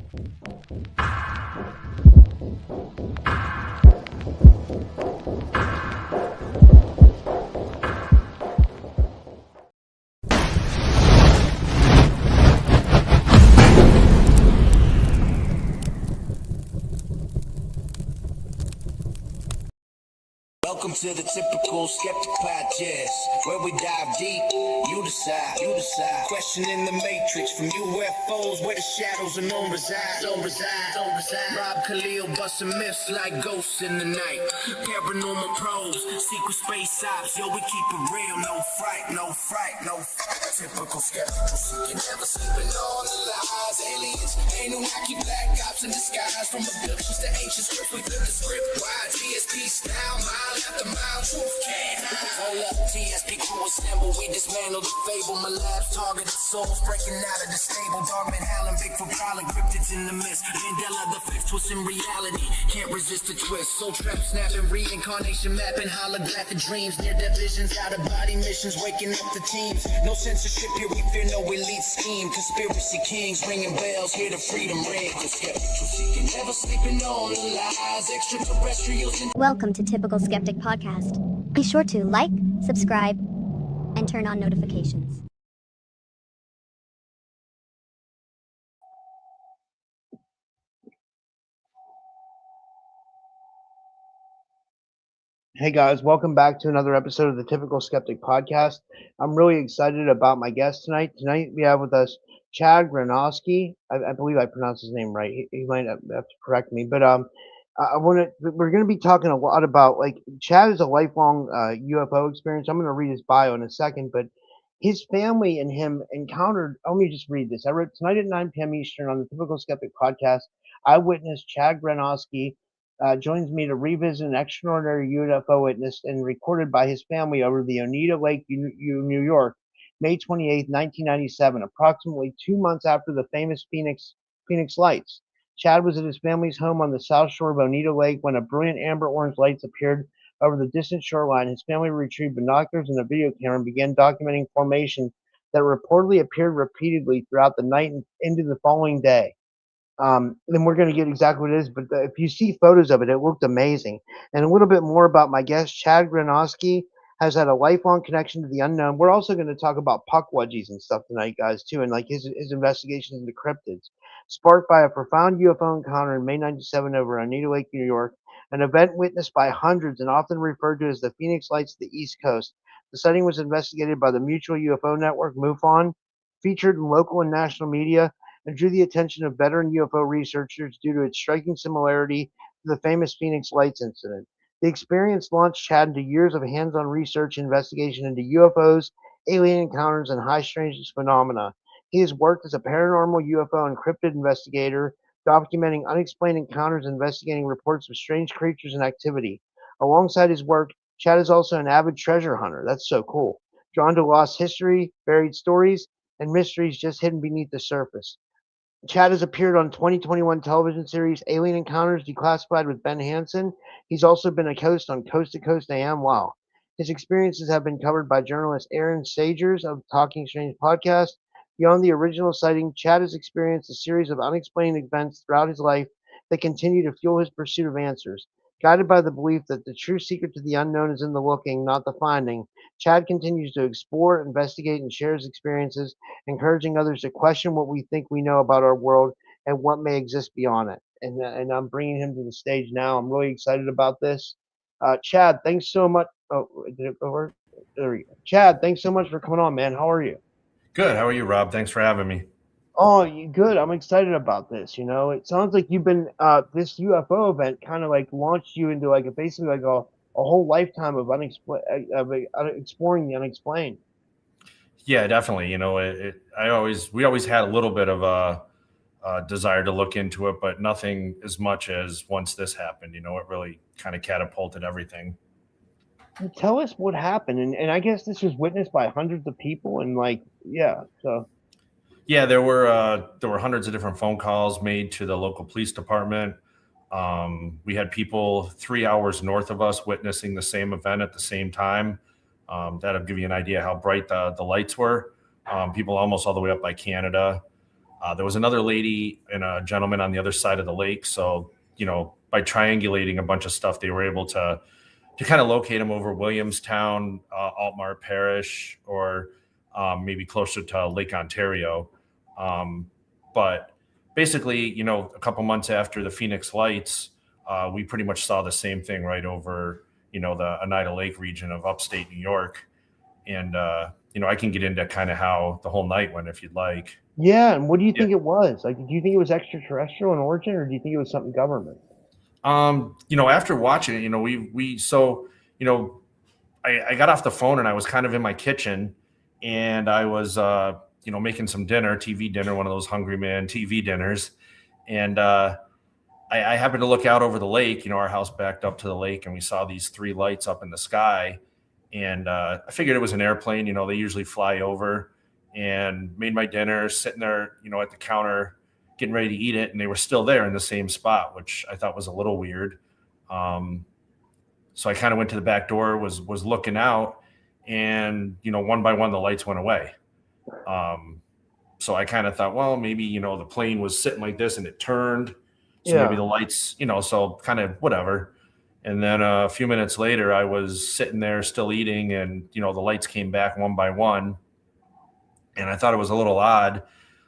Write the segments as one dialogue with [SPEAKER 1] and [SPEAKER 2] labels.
[SPEAKER 1] Welcome to the Typical Skeptic Podcast, where we dive deep, you decide. Questioning the matrix, from UFOs where the shadows unknown reside. Rob Kalil busting myths like ghosts in the night. Paranormal pros, secret space ops, yo, we keep it real, no fright. Typical skeptical, seeking, never sleeping on the lies. Aliens, Anunnaki, black ops in disguise. From abductions to ancient scripts, we flip the script wide. TSP style, mile after mile, truth can't hide. Hold up, TSP crew assemble, we dismantle the fable. My lab's targeted souls breaking out of the stable. Dogman howling, Bigfoot prowling, cryptids in the mist. Mandela the fifth twist in reality, can't resist the twist. Soul trap snapping, reincarnation mapping, holographic dreams. Near-death visions, out-of-body missions, waking up the teams. No censorship here, we fear no elite scheme. Conspiracy kings ringing bells, hear the freedom ring. The skeptical seeking, never sleeping on the lies. Extraterrestrials.
[SPEAKER 2] Welcome to Typical Skeptic Podcast. Be sure to like, subscribe, and turn on notifications.
[SPEAKER 3] Hey guys, welcome back to another episode of the Typical Skeptic Podcast. I'm really excited about my guest tonight. Tonight we have with us Chad Granoski. I believe I pronounced his name right. He might have to correct me, but we're going to be talking a lot about, like, Chad is a lifelong UFO experience. I'm going to read his bio in a second, but his family and him encountered. Let me just read this. I wrote tonight at 9 p.m. Eastern on the Typical Skeptic Podcast. Eyewitness Chad Granoski joins me to revisit an extraordinary UFO witnessed and recorded by his family over the Oneida Lake, New York, May 28, 1997, approximately 2 months after the famous Phoenix lights. Chad was at his family's home on the south shore of Oneida Lake when a brilliant amber-orange lights appeared over the distant shoreline. His family retrieved binoculars and a video camera and began documenting formations that reportedly appeared repeatedly throughout the night and into the following day. Then we're going to get exactly what it is, but if you see photos of it, it looked amazing. And a little bit more about my guest, Chad Granoski, has had a lifelong connection to the unknown. We're also going to talk about puckwudgies and stuff tonight, guys, too, and like his investigations into cryptids, sparked by a profound UFO encounter in May 97 over Oneida Lake, New York, an event witnessed by hundreds and often referred to as the Phoenix Lights of the East Coast. The sighting was investigated by the Mutual UFO Network, MUFON, featured in local and national media, and drew the attention of veteran UFO researchers due to its striking similarity to the famous Phoenix Lights incident. The experience launched Chad into years of hands-on research and investigation into UFOs, alien encounters, and high strangeness phenomena. He has worked as a paranormal UFO and cryptid investigator, documenting unexplained encounters and investigating reports of strange creatures and activity. Alongside his work, Chad is also an avid treasure hunter. That's so cool. Drawn to lost history, buried stories, and mysteries just hidden beneath the surface. Chad has appeared on 2021 television series Alien Encounters Declassified with Ben Hansen. He's also been a host on Coast to Coast AM. Wow. His experiences have been covered by journalist Aaron Sagers of Talking Strange podcast. Beyond the original sighting, Chad has experienced a series of unexplained events throughout his life that continue to fuel his pursuit of answers. Guided by the belief that the true secret to the unknown is in the looking, not the finding, Chad continues to explore, investigate, and share his experiences, encouraging others to question what we think we know about our world and what may exist beyond it. And I'm bringing him to the stage now. I'm really excited about this. Chad, thanks so much. Oh, did it go over? There we go. Chad, thanks so much for coming on, man. How are you?
[SPEAKER 4] Good. How are you, Rob? Thanks for having me.
[SPEAKER 3] Oh, good. I'm excited about this. You know, it sounds like you've been this UFO event kind of like launched you into like basically like a whole lifetime of exploring the unexplained.
[SPEAKER 4] Yeah, definitely. You know, we always had a little bit of a desire to look into it, but nothing as much as once this happened. You know, it really kind of catapulted everything.
[SPEAKER 3] Tell us what happened, and I guess this was witnessed by hundreds of people, and like, yeah, so.
[SPEAKER 4] Yeah, there were hundreds of different phone calls made to the local police department. We had people 3 hours north of us witnessing the same event at the same time. That'll give you an idea how bright the lights were. People almost all the way up by Canada. There was another lady and a gentleman on the other side of the lake. So, by triangulating a bunch of stuff, they were able to kind of locate them over Williamstown, Altmar Parish, or maybe closer to Lake Ontario. But basically, a couple months after the Phoenix Lights, we pretty much saw the same thing right over, the Oneida Lake region of upstate New York. And, I can get into kind of how the whole night went if you'd like.
[SPEAKER 3] Yeah, and what do you think it was? Like, do you think it was extraterrestrial in origin, or do you think it was something government?
[SPEAKER 4] After watching it, I got off the phone and I was kind of in my kitchen and I was, making some dinner, TV dinner, one of those hungry man TV dinners. And, I happened to look out over the lake, our house backed up to the lake, and we saw these 3 lights up in the sky. And, I figured it was an airplane, they usually fly over, and made my dinner, sitting there, at the counter, getting ready to eat it. And they were still there in the same spot, which I thought was a little weird. So I kind of went to the back door, was looking out, and, one by one, the lights went away. So I kind of thought, well, maybe, the plane was sitting like this and it turned. So maybe the lights, so kind of whatever. And then a few minutes later, I was sitting there still eating, and, the lights came back one by one. And I thought it was a little odd.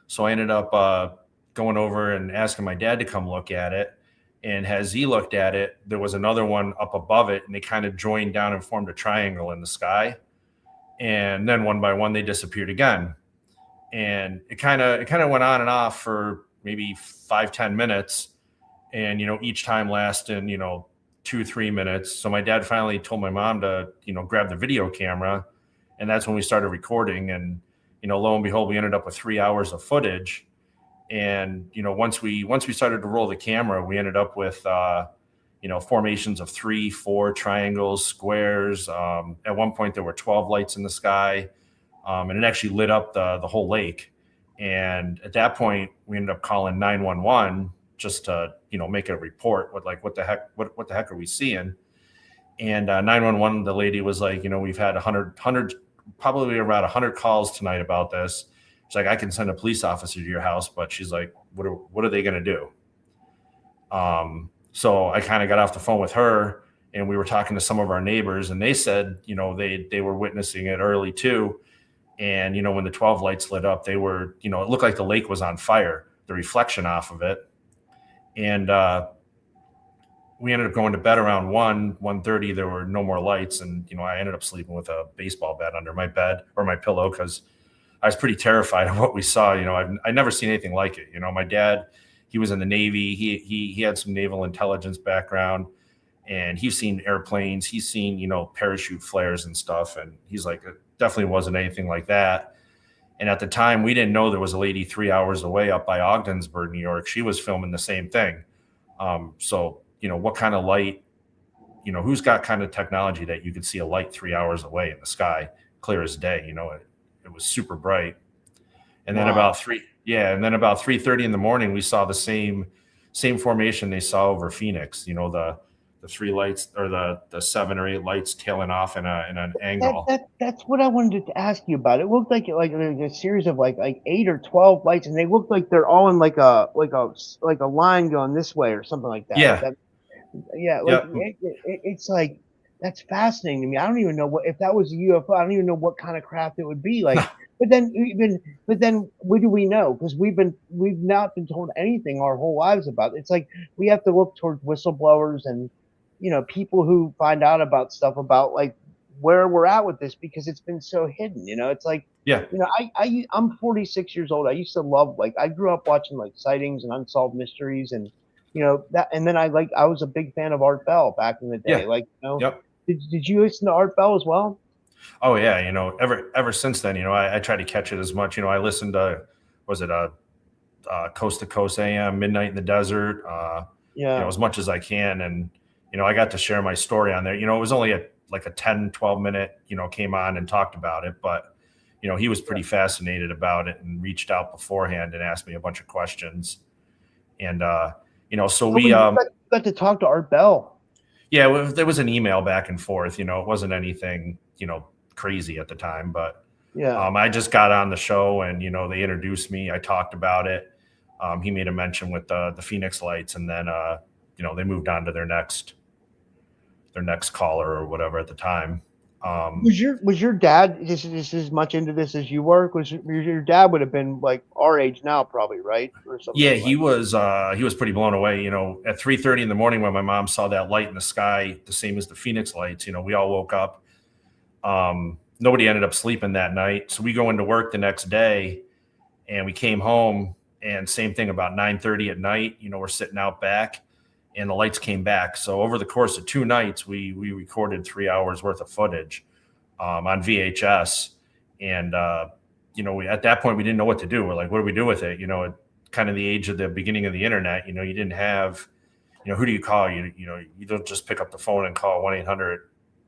[SPEAKER 4] So I ended up going over and asking my dad to come look at it. And as he looked at it, there was another one up above it, and they kind of joined down and formed a triangle in the sky. And then one by one, they disappeared again. And it kind of went on and off for maybe 5-10 minutes. And, each time lasting, 2-3 minutes. So my dad finally told my mom to, grab the video camera. And that's when we started recording. And, lo and behold, we ended up with 3 hours of footage. And, once we started to roll the camera, we ended up with, formations of 3, 4 triangles, squares. At one point, there were 12 lights in the sky, and it actually lit up the whole lake. And at that point, we ended up calling 911 just to, make a report with what the heck are we seeing? And 911, the lady was like, we've had 100, probably around 100 calls tonight about this. She's like, I can send a police officer to your house, but she's like, what are they going to do? So I kind of got off the phone with her, and we were talking to some of our neighbors, and they said, they were witnessing it early too. And, when the 12 lights lit up, they were, it looked like the lake was on fire, the reflection off of it. And we ended up going to bed around 1:30. There were no more lights. And, I ended up sleeping with a baseball bat under my bed or my pillow, because I was pretty terrified of what we saw. I've never seen anything like it. My dad, he was in the Navy. He had some naval intelligence background, and he's seen airplanes. He's seen, parachute flares and stuff. And he's like, it definitely wasn't anything like that. And at the time, we didn't know there was a lady 3 hours away up by Ogdensburg, New York. She was filming the same thing. So, what kind of light, who's got kind of technology that you could see a light 3 hours away in the sky, clear as day, it was super bright. And then about 3:30 in the morning, we saw the same formation they saw over Phoenix, the 3 lights, or the 7 or 8 lights tailing off in an angle.
[SPEAKER 3] That's what I wanted to ask you about. It looked like a series of like 8 or 12 lights, and they looked like they're all in like a line going this way or something like that. It's like, that's fascinating to me. I don't even know if that was a UFO. I don't even know what kind of craft it would be like. But then what do we know? Because we've not been told anything our whole lives about it. It's like we have to look towards whistleblowers and people who find out about stuff about like where we're at with this, because it's been so hidden. It's like, I'm 46 years old. I used to love, I grew up watching like sightings and unsolved mysteries, and that, and then I was a big fan of Art Bell back in the day. Did you listen to Art Bell as well?
[SPEAKER 4] Oh yeah, ever since then, I try to catch it as much. I listened to, was it Coast to Coast AM, Midnight in the Desert, as much as I can, and I got to share my story on there. It was only a 10-12 minute, came on and talked about it, but he was pretty fascinated about it and reached out beforehand and asked me a bunch of questions, and so we got
[SPEAKER 3] to talk to Art Bell.
[SPEAKER 4] Yeah, there was an email back and forth. It wasn't anything, crazy at the time, but
[SPEAKER 3] Yeah.
[SPEAKER 4] I just got on the show and, they introduced me. I talked about it. He made a mention with the Phoenix lights, and then, they moved on to their next caller or whatever at the time.
[SPEAKER 3] Was your dad just as much into this as you were? Was your dad would have been like our age now, probably, right? Or something.
[SPEAKER 4] Yeah, he was pretty blown away. At 3:30 in the morning when my mom saw that light in the sky, the same as the Phoenix lights, we all woke up. Nobody ended up sleeping that night. So we go into work the next day, and we came home, and same thing about 9:30 at night, we're sitting out back, and the lights came back. So over the course of 2 nights, we recorded 3 hours worth of footage on VHS. And, at that point, we didn't know what to do. We're like, what do we do with it? Kind of the age of the beginning of the internet, you didn't have, who do you call? You don't just pick up the phone and call 1-800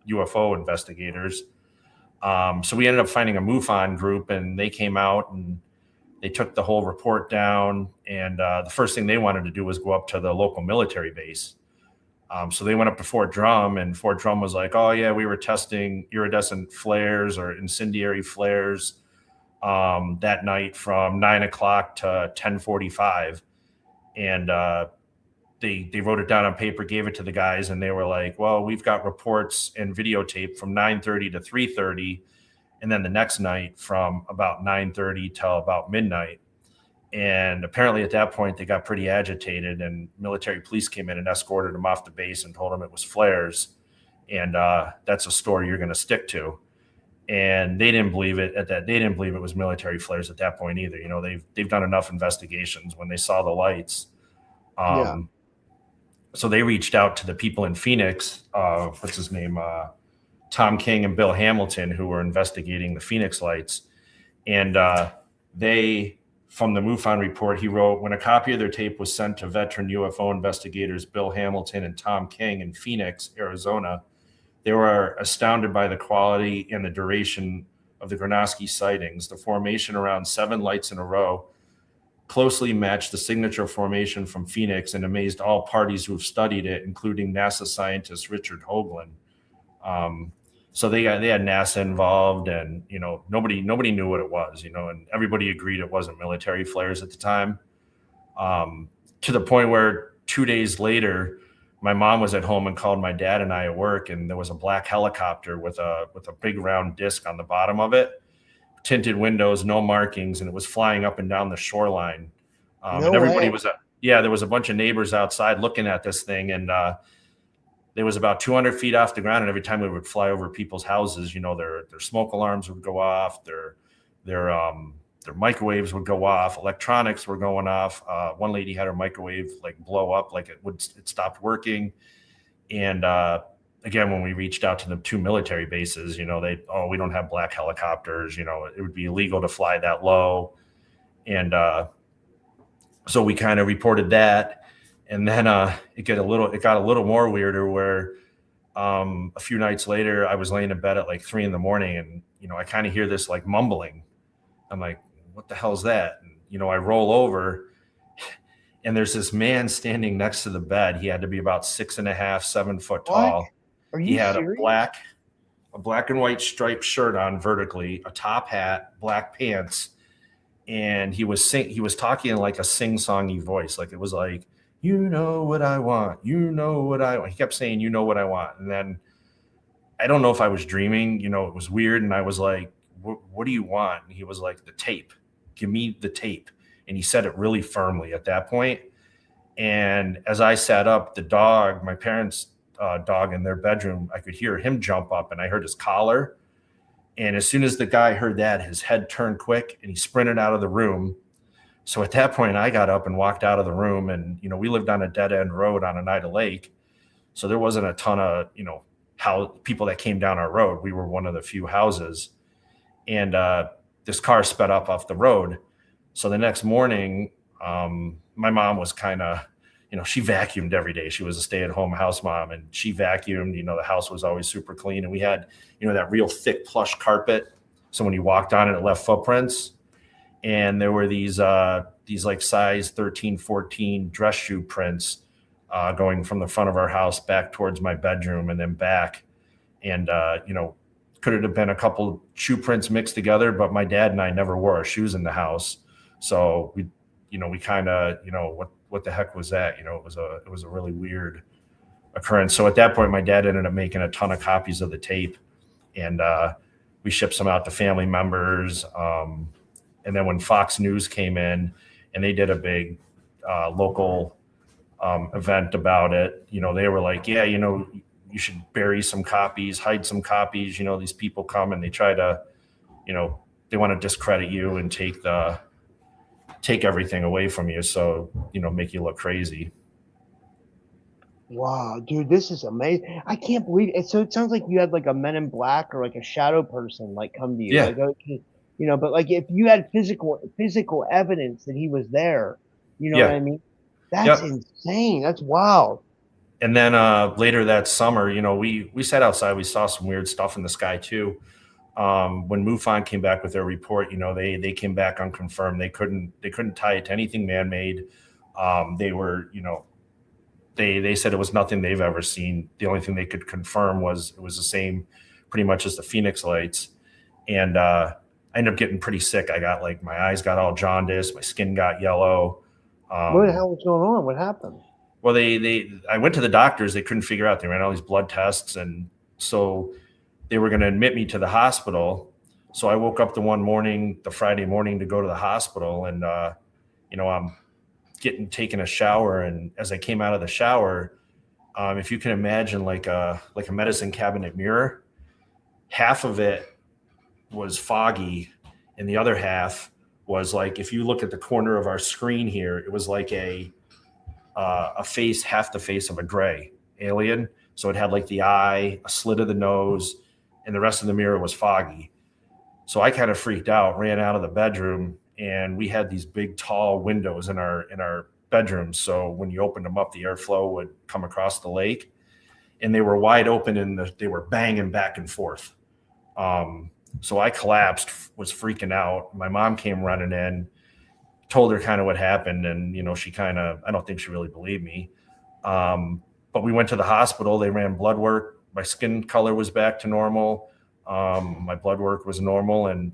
[SPEAKER 4] UFO investigators. So we ended up finding a MUFON group, and they came out and they took the whole report down. And the first thing they wanted to do was go up to the local military base. So they went up to Fort Drum, and Fort Drum was like, oh yeah, we were testing iridescent flares or incendiary flares that night from 9 o'clock to 10:45. And they wrote it down on paper, gave it to the guys, and they were like, well, we've got reports and videotape from 9:30 to 3:30. And then the next night from about 9:30 till about midnight. And apparently at that point, they got pretty agitated, and military police came in and escorted them off the base and told them it was flares. And that's a story you're going to stick to. And they didn't believe it at that. They didn't believe it was military flares at that point either. They've done enough investigations when they saw the lights. So they reached out to the people in Phoenix, what's his name? Tom King and Bill Hamilton, who were investigating the Phoenix lights. And they, from the MUFON report, he wrote, when a copy of their tape was sent to veteran UFO investigators Bill Hamilton and Tom King in Phoenix, Arizona, they were astounded by the quality and the duration of the Granoski sightings. The formation around 7 lights in a row closely matched the signature formation from Phoenix and amazed all parties who have studied it, including NASA scientist Richard Hoagland. So they had NASA involved, and nobody knew what it was, and everybody agreed it wasn't military flares at the time. To the point where 2 days later, my mom was at home and called my dad and I at work, and there was a black helicopter with a big round disc on the bottom of it, tinted windows, no markings, and it was flying up and down the shoreline. And everybody was there was a bunch of neighbors outside looking at this thing, and it was about 200 feet off the ground, and every time it would fly over people's houses, their smoke alarms would go off, their microwaves would go off, electronics were going off. One lady had her microwave blow up, it stopped working. And again, when we reached out to the 2 military bases, we don't have black helicopters, it would be illegal to fly that low. And so we kind of reported that. And then it got a little more weirder, where a few nights later, I was laying in bed at 3 a.m, and I kind of hear this mumbling. I'm like, what the hell is that? And I roll over, and there's this man standing next to the bed. He had to be about 6.5, 7 foot tall.
[SPEAKER 3] What? Are you
[SPEAKER 4] He had
[SPEAKER 3] serious?
[SPEAKER 4] a black and white striped shirt on vertically, a top hat, black pants, and he was talking in a sing-songy voice, it was like, you know what I want. You know what I want. He kept saying, you know what I want. And then I don't know if I was dreaming, it was weird. And I was like, what do you want? And he was like, the tape. Give me the tape. And he said it really firmly at that point. And as I sat up, the dog, my parents' dog in their bedroom, I could hear him jump up, and I heard his collar. And as soon as the guy heard that, his head turned quick and he sprinted out of the room. So at that point, I got up and walked out of the room, and, we lived on a dead end road on Oneida Lake. So there wasn't a ton of, how people that came down our road. We were one of the few houses, and this car sped up off the road. So the next morning, my mom was kind of, she vacuumed every day. She was a stay-at-home house mom, and she vacuumed, the house was always super clean. And we had, that real thick plush carpet. So when you walked on it, it left footprints. And there were these size 13, 14 dress shoe prints going from the front of our house back towards my bedroom and then back. And, Could it have been a couple shoe prints mixed together? But my dad and I never wore our shoes in the house. So we kind of, what the heck was that? It was a really weird occurrence. So at that point, my dad ended up making a ton of copies of the tape, and we shipped some out to family members. And then when Fox News came in and they did a big local event about it, they were like, yeah, you should bury some copies, hide some copies. These people come and they try to, they want to discredit you and take everything away from you. So, make you look crazy.
[SPEAKER 3] Wow, dude, this is amazing. I can't believe it. So it sounds like you had like a Men in Black or like a shadow person like come to you.
[SPEAKER 4] Yeah.
[SPEAKER 3] Like, okay, but like if you had physical evidence that he was there, what I mean? That's insane. That's wild.
[SPEAKER 4] And then later that summer, we sat outside. We saw some weird stuff in the sky too. When MUFON came back with their report, they came back unconfirmed. They couldn't tie it to anything man-made. They were, they said it was nothing they've ever seen. The only thing they could confirm was it was the same pretty much as the Phoenix lights. And I ended up getting pretty sick. I got my eyes got all jaundiced. My skin got yellow.
[SPEAKER 3] What the hell was going on? What happened?
[SPEAKER 4] Well, I went to the doctors. They couldn't figure out. They ran all these blood tests. And so they were going to admit me to the hospital. So I woke up the Friday morning to go to the hospital. And, I'm taking a shower. And as I came out of the shower, if you can imagine like a medicine cabinet mirror, half of it was foggy. And the other half was like, if you look at the corner of our screen here, it was like a face, half the face of a gray alien. So it had like the eye, a slit of the nose, and the rest of the mirror was foggy. So I kind of freaked out, ran out of the bedroom, and we had these big, tall windows in our bedrooms. So when you opened them up, the airflow would come across the lake, and they were wide open and they were banging back and forth. So I collapsed, was freaking out. My mom came running in, told her kind of what happened. And, she I don't think she really believed me. But we went to the hospital. They ran blood work. My skin color was back to normal. My blood work was normal. And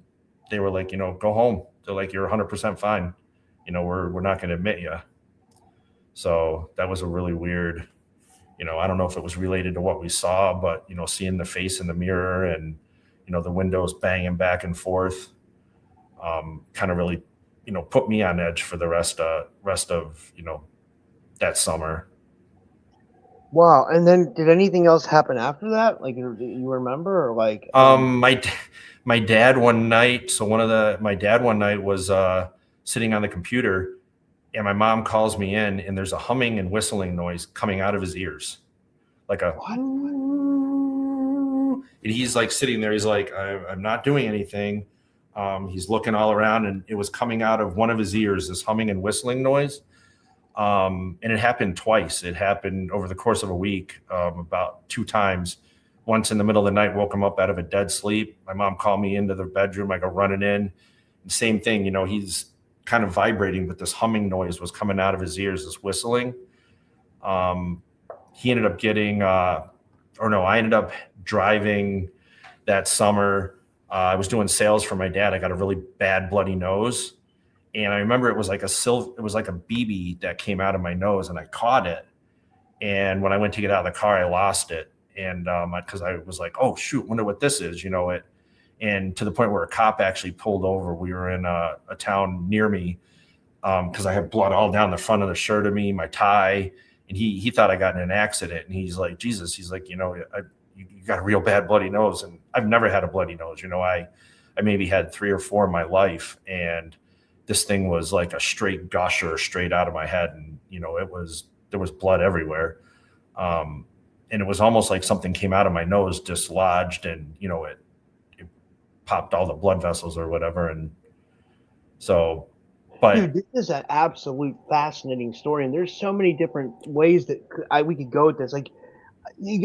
[SPEAKER 4] they were like, go home. They're like, you're 100% fine. We're not going to admit you. So that was a really weird, I don't know if it was related to what we saw, but, seeing the face in the mirror and, the windows banging back and forth, kind of really, put me on edge for the rest of, that summer.
[SPEAKER 3] Wow. And then did anything else happen after that? Like, do you remember or like,
[SPEAKER 4] my dad one night. So my dad one night was sitting on the computer, and my mom calls me in, and there's a humming and whistling noise coming out of his ears. Like and he's like sitting there. He's like, I'm not doing anything. He's looking all around, and it was coming out of one of his ears, this humming and whistling noise. And it happened twice. It happened over the course of a week, about 2 times. Once in the middle of the night, woke him up out of a dead sleep. My mom called me into the bedroom. I go running in. Same thing, he's kind of vibrating, but this humming noise was coming out of his ears, this whistling. He ended up getting, I ended up driving that summer. I was doing sales for my dad. I got a really bad bloody nose. And I remember it was like a BB that came out of my nose, and I caught it. And when I went to get out of the car, I lost it. And because I was like, oh, shoot, wonder what this is, and to the point where a cop actually pulled over. We were in a town near me because I had blood all down the front of the shirt of me, my tie. And he thought I got in an accident. And he's like, Jesus, he's like, you got a real bad bloody nose. And I've never had a bloody nose. I maybe had 3 or 4 in my life. And this thing was like a straight gusher straight out of my head. And, there was blood everywhere. And it was almost like something came out of my nose, dislodged, and, it popped all the blood vessels or whatever. And so, but
[SPEAKER 3] dude, this is an absolute fascinating story. And there's so many different ways that we could go with this. Like,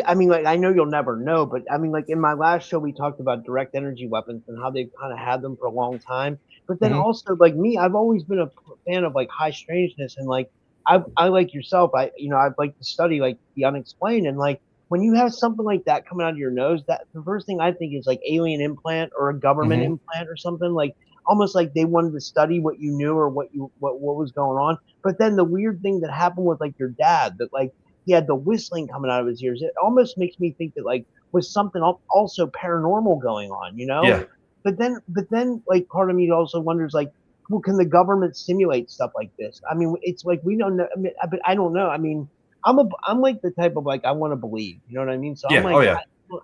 [SPEAKER 3] I mean, like, I know you'll never know, but I mean, like in my last show, we talked about direct energy weapons and how they've kind of had them for a long time. But then also, like me, I've always been a fan of like high strangeness, and like I like yourself, I'd like to study like the unexplained, and like when you have something like that coming out of your nose, that the first thing I think is like alien implant or a government implant or something, like almost like they wanted to study what you knew or what was going on. But then the weird thing that happened with like your dad, that like he had the whistling coming out of his ears, it almost makes me think that like was something also paranormal going on, you know?
[SPEAKER 4] Yeah.
[SPEAKER 3] But then like part of me also wonders like, well, can the government simulate stuff like this? I mean, it's like we don't know, but I don't know. I mean, I'm like the type of like I want to believe, you know what I mean? So I'm
[SPEAKER 4] Yeah.
[SPEAKER 3] like
[SPEAKER 4] Oh yeah.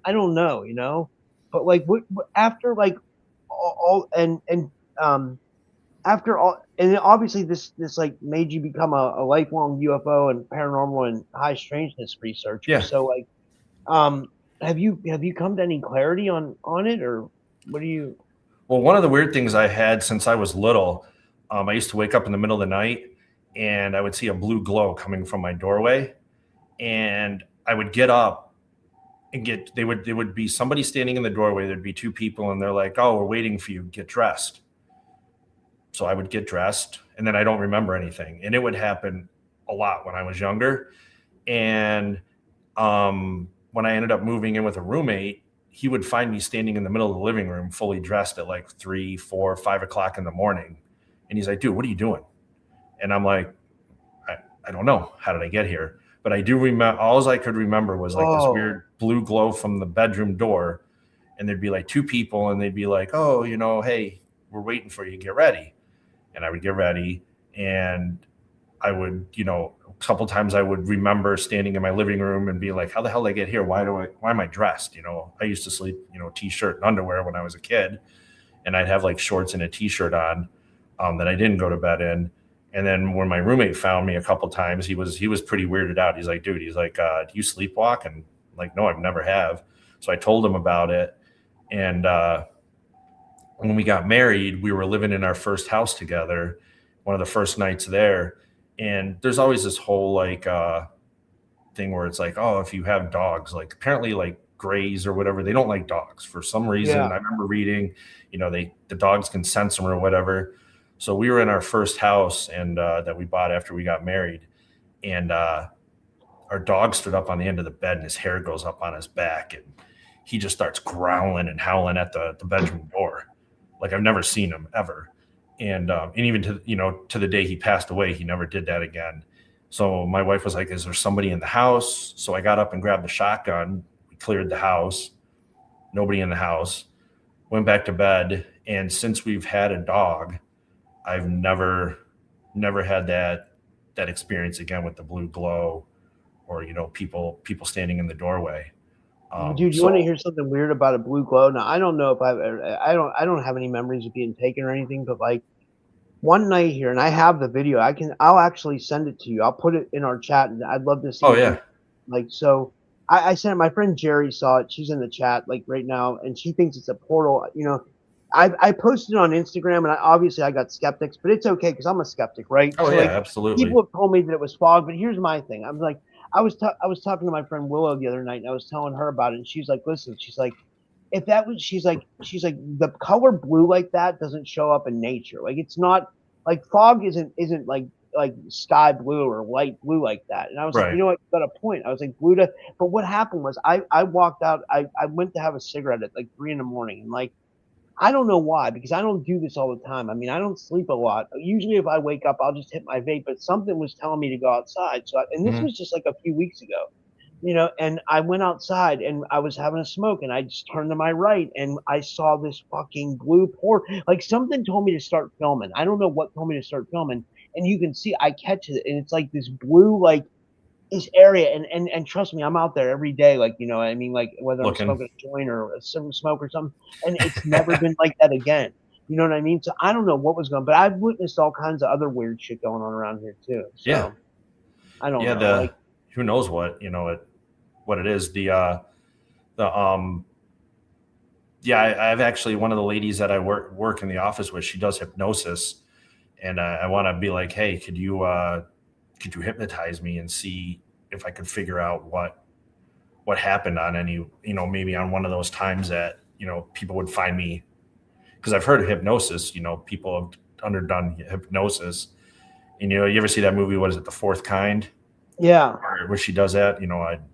[SPEAKER 3] I don't know, you know, but like after like all after all, and obviously this like made you become a lifelong UFO and paranormal and high strangeness researcher.
[SPEAKER 4] Yeah.
[SPEAKER 3] So like, have you come to any clarity on it, or what do you?
[SPEAKER 4] Well, one of the weird things I had since I was little, I used to wake up in the middle of the night and I would see a blue glow coming from my doorway, and I would get up and there would be somebody standing in the doorway. There'd be two people and they're like, "Oh, we're waiting for you. Get dressed." So I would get dressed and then I don't remember anything. And it would happen a lot when I was younger. And when I ended up moving in with a roommate, he would find me standing in the middle of the living room, fully dressed at like 3, 4, 5 o'clock in the morning. And he's like, "Dude, what are you doing?" And I'm like, I don't know. How did I get here? But I do remember, all I could remember was like this weird blue glow from the bedroom door. And there'd be like two people and they'd be like, "Oh, you know, hey, we're waiting for you. Get ready." And I would get ready and I would, you know, a couple times I would remember standing in my living room and be like, "How the hell did I get here? Why am I dressed?" You know, I used to sleep, you know, t-shirt and underwear when I was a kid, and I'd have like shorts and a t-shirt on that I didn't go to bed in. And then when my roommate found me a couple times, he was pretty weirded out. He's like, "Dude," he's like, "Do you sleepwalk?" And I'm like, "No, I've never have." So I told him about it. And when we got married, we were living in our first house together, one of the first nights there. And there's always this whole like thing where it's like, oh, if you have dogs, like apparently like grays or whatever, they don't like dogs for some reason.
[SPEAKER 3] Yeah.
[SPEAKER 4] I remember reading, you know, the dogs can sense them or whatever. So we were in our first house and that we bought after we got married. And our dog stood up on the end of the bed and his hair goes up on his back. And he just starts growling and howling at the bedroom door. Like I've never seen him ever. And even to the day he passed away, he never did that again. So my wife was like, "Is there somebody in the house?" So I got up and grabbed the shotgun. We cleared the house. Nobody in the house. Went back to bed. And since we've had a dog, I've never had that experience again with the blue glow or, you know, people standing in the doorway.
[SPEAKER 3] Dude, you want to hear something weird about a blue glow? Now, I don't know if I don't have any memories of being taken or anything, but like one night here, and I have the video. I'll actually send it to you. I'll put it in our chat, and I'd love to see.
[SPEAKER 4] Oh yeah.
[SPEAKER 3] Like, so I sent it. My friend Jerry saw it. She's in the chat like right now, and she thinks it's a portal. You know, I posted it on Instagram, and obviously I got skeptics, but it's okay because I'm a skeptic, right?
[SPEAKER 4] Oh
[SPEAKER 3] so,
[SPEAKER 4] yeah,
[SPEAKER 3] like,
[SPEAKER 4] absolutely.
[SPEAKER 3] People have told me that it was fog, but here's my thing. I was like, I was talking to my friend Willow the other night, and I was telling her about it, and she's like, "Listen," she's like, "if that was," she's like, "the color blue like that doesn't show up in nature. Like it's not like fog isn't like sky blue or light blue like that." And I was like, "You know what? You got a point." I was like, "Blue to," but what happened was I walked out. I went to have a cigarette at like 3 a.m, and like I don't know why, because I don't do this all the time. I mean, I don't sleep a lot. Usually if I wake up, I'll just hit my vape, but something was telling me to go outside. So, and this was just like a few weeks ago, you know, and I went outside and I was having a smoke and I just turned to my right and I saw this fucking blue pour. Like something told me to start filming. I don't know what told me to start filming. And you can see I catch it and it's like this blue, like this area, and trust me, I'm out there every day, like, you know, I mean, like whether I'm smoking a joint or some smoke or something, and it's never been like that again. You know what I mean? So I don't know what was going on, but I've witnessed all kinds of other weird shit going on around here too. So,
[SPEAKER 4] yeah,
[SPEAKER 3] I don't know. Like,
[SPEAKER 4] who knows what, you know, what it is. I've actually, one of the ladies that I work in the office with, she does hypnosis, and I want to be like, "Hey, could you hypnotize me and see if I could figure out what happened on any, you know, maybe on one of those times that, you know, people would find me." Because I've heard of hypnosis, you know, people have underdone hypnosis. And, you know, you ever see that movie, what is it, The Fourth Kind?
[SPEAKER 3] Yeah.
[SPEAKER 4] where she does that.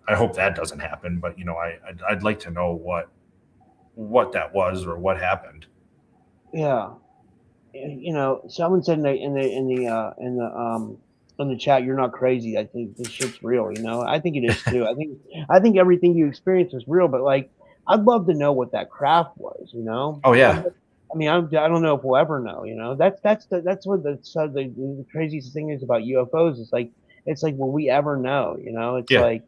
[SPEAKER 4] I hope that doesn't happen, but I'd like to know what that was or what happened.
[SPEAKER 3] Yeah. Someone said in the chat, you're not crazy. I think this shit's real. I think it is too. I think everything you experience is real. But like, I'd love to know what that craft was.
[SPEAKER 4] Oh yeah.
[SPEAKER 3] I don't know if we'll ever know. That's what the craziest thing is about UFOs. It's like, will we ever know? It's
[SPEAKER 4] Yeah.
[SPEAKER 3] like,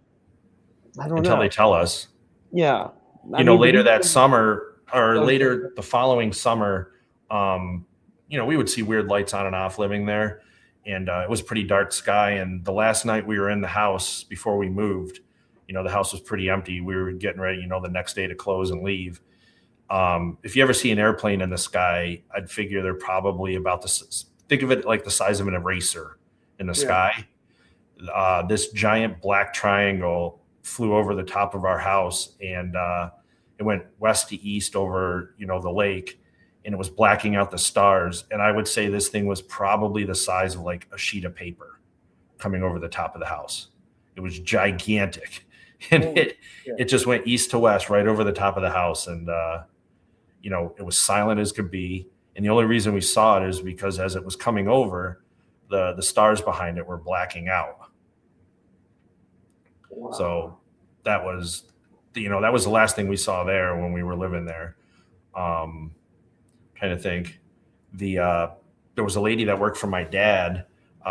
[SPEAKER 3] I don't know
[SPEAKER 4] Until they tell us.
[SPEAKER 3] Yeah.
[SPEAKER 4] Later that summer or later the following summer, we would see weird lights on and off living there. And it was pretty dark sky. And the last night we were in the house before we moved, the house was pretty empty. We were getting ready, the next day to close and leave. If you ever see an airplane in the sky, I'd figure they're probably think of it like the size of an eraser in the sky. This giant black triangle flew over the top of our house, and it went west to east over, the lake, and it was blacking out the stars. And I would say this thing was probably the size of like a sheet of paper coming over the top of the house. It was gigantic. And it just went east to west right over the top of the house. And, it was silent as could be. And the only reason we saw it is because as it was coming over, the stars behind it were blacking out. Wow. So that was the last thing we saw there when we were living there. Trying to think. There was a lady that worked for my dad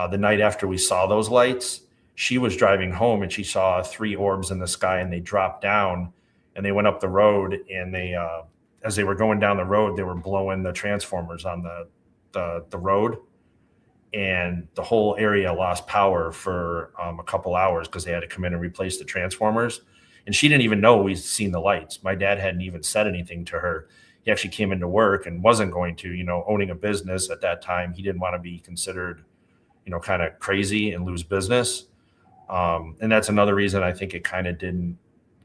[SPEAKER 4] the night after we saw those lights. She was driving home and she saw 3 orbs in the sky, and they dropped down and they went up the road, and they as they were going down the road, they were blowing the transformers on the road, and the whole area lost power for a couple hours because they had to come in and replace the transformers. And she didn't even know we'd seen the lights. My dad hadn't even said anything to her. He actually came into work and wasn't going to, owning a business at that time. He didn't want to be considered, kind of crazy and lose business. And that's another reason I think it kind of didn't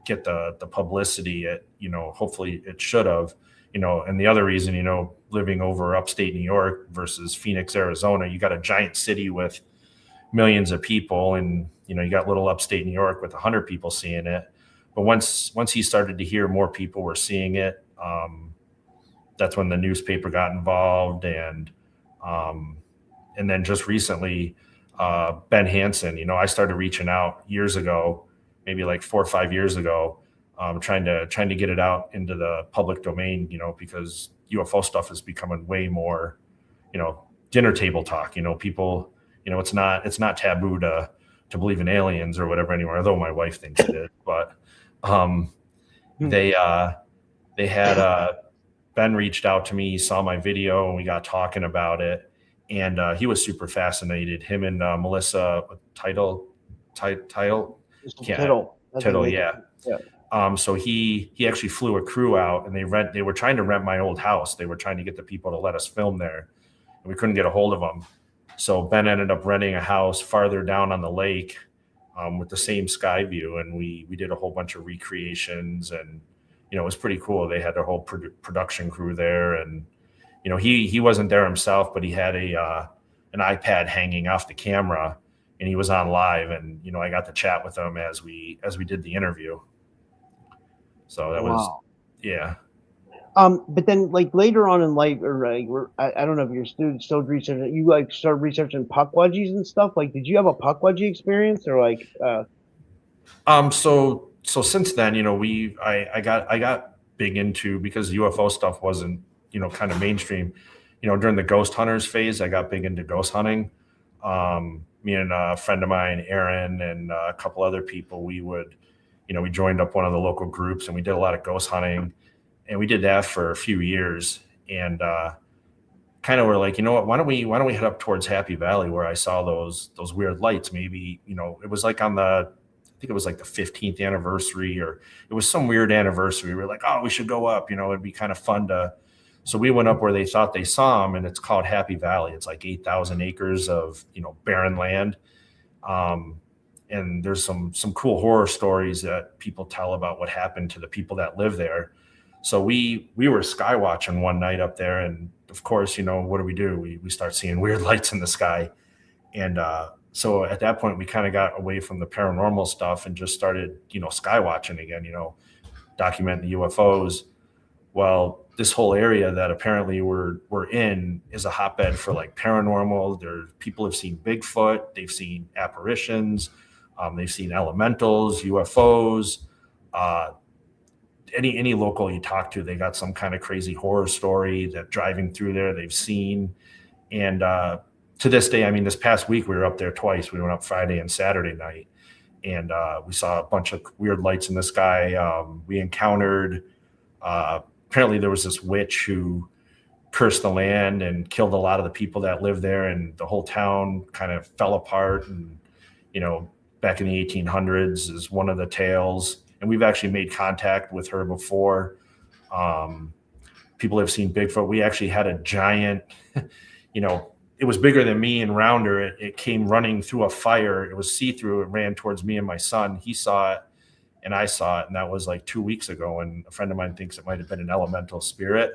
[SPEAKER 4] get the publicity it, hopefully it should have, and the other reason, living over upstate New York versus Phoenix, Arizona, you got a giant city with millions of people, and, you got little upstate New York with 100 people seeing it. But once he started to hear more people were seeing it, that's when the newspaper got involved. And then just recently, Ben Hansen, I started reaching out years ago, maybe like 4 or 5 years ago, trying to get it out into the public domain, because UFO stuff is becoming way more, dinner table talk. People, it's not taboo to believe in aliens or whatever anymore, although my wife thinks it is. But they had Ben reached out to me, he saw my video, and we got talking about it. And he was super fascinated. Him and Melissa Tittle, yeah. So he actually flew a crew out, and they were trying to rent my old house. They were trying to get the people to let us film there, and we couldn't get a hold of them. So Ben ended up renting a house farther down on the lake with the same sky view, and we did a whole bunch of recreations, and it was pretty cool. They had their whole production crew there, and he wasn't there himself, but he had an iPad hanging off the camera, and he was on live, and I got to chat with him as we did the interview. So that was, yeah.
[SPEAKER 3] But then like later on in life, or like, I don't know if you're still researching, you like start researching puckwudgies and stuff. Like, did you have a puckwudgie experience or like?
[SPEAKER 4] So since then, I got big into, because UFO stuff wasn't, kind of mainstream, during the ghost hunters phase, I got big into ghost hunting. Me and a friend of mine, Aaron, and a couple other people, we joined up one of the local groups, and we did a lot of ghost hunting, and we did that for a few years. And kind of were like, why don't we head up towards Happy Valley, where I saw those weird lights? Maybe, it was like I think it was like the 15th anniversary, or it was some weird anniversary. We were like, oh, we should go up, it'd be kind of fun to. So we went up where they thought they saw them, and it's called Happy Valley. It's like 8,000 acres of, barren land. And there's some cool horror stories that people tell about what happened to the people that live there. So we were sky watching one night up there, and of course, what do? We start seeing weird lights in the sky. And So at that point, we kind of got away from the paranormal stuff and just started, sky watching again, documenting the UFOs. Well, this whole area that apparently we're in is a hotbed for like paranormal. People have seen Bigfoot, they've seen apparitions, they've seen elementals, UFOs. Any local you talk to, they got some kind of crazy horror story that driving through there they've seen. And to this day, I mean, this past week we were up there twice. We went up Friday and Saturday night, and we saw a bunch of weird lights in the sky. We encountered, apparently there was this witch who cursed the land and killed a lot of the people that lived there, and the whole town kind of fell apart. And, back in the 1800s is one of the tales. And we've actually made contact with her before. People have seen Bigfoot. We actually had a giant, it was bigger than me and rounder. It came running through a fire. It was see-through. It ran towards me and my son. He saw it and I saw it. And that was like 2 weeks ago. And a friend of mine thinks it might've been an elemental spirit.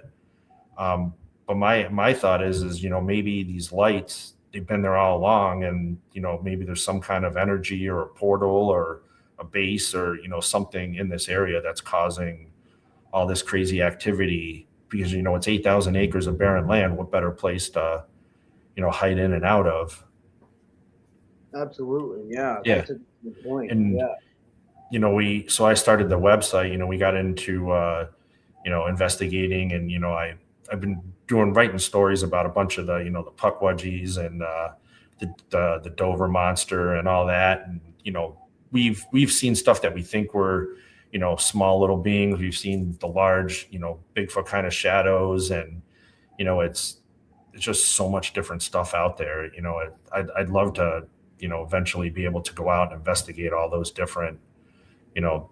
[SPEAKER 4] But my thought is, maybe these lights, they've been there all along, and, maybe there's some kind of energy or a portal or a base or, something in this area that's causing all this crazy activity, because, it's 8,000 acres of barren land. What better place to, hide in and out of?
[SPEAKER 3] Absolutely. Yeah.
[SPEAKER 4] Yeah.
[SPEAKER 3] That's a good point.
[SPEAKER 4] And, so I started the website, we got into, investigating, and, I've been writing stories about a bunch of the, the puckwudgies and the Dover monster and all that. And, we've seen stuff that we think were, small little beings. We've seen the large, Bigfoot kind of shadows, and, it's just so much different stuff out there. I'd love to, eventually be able to go out and investigate all those different, the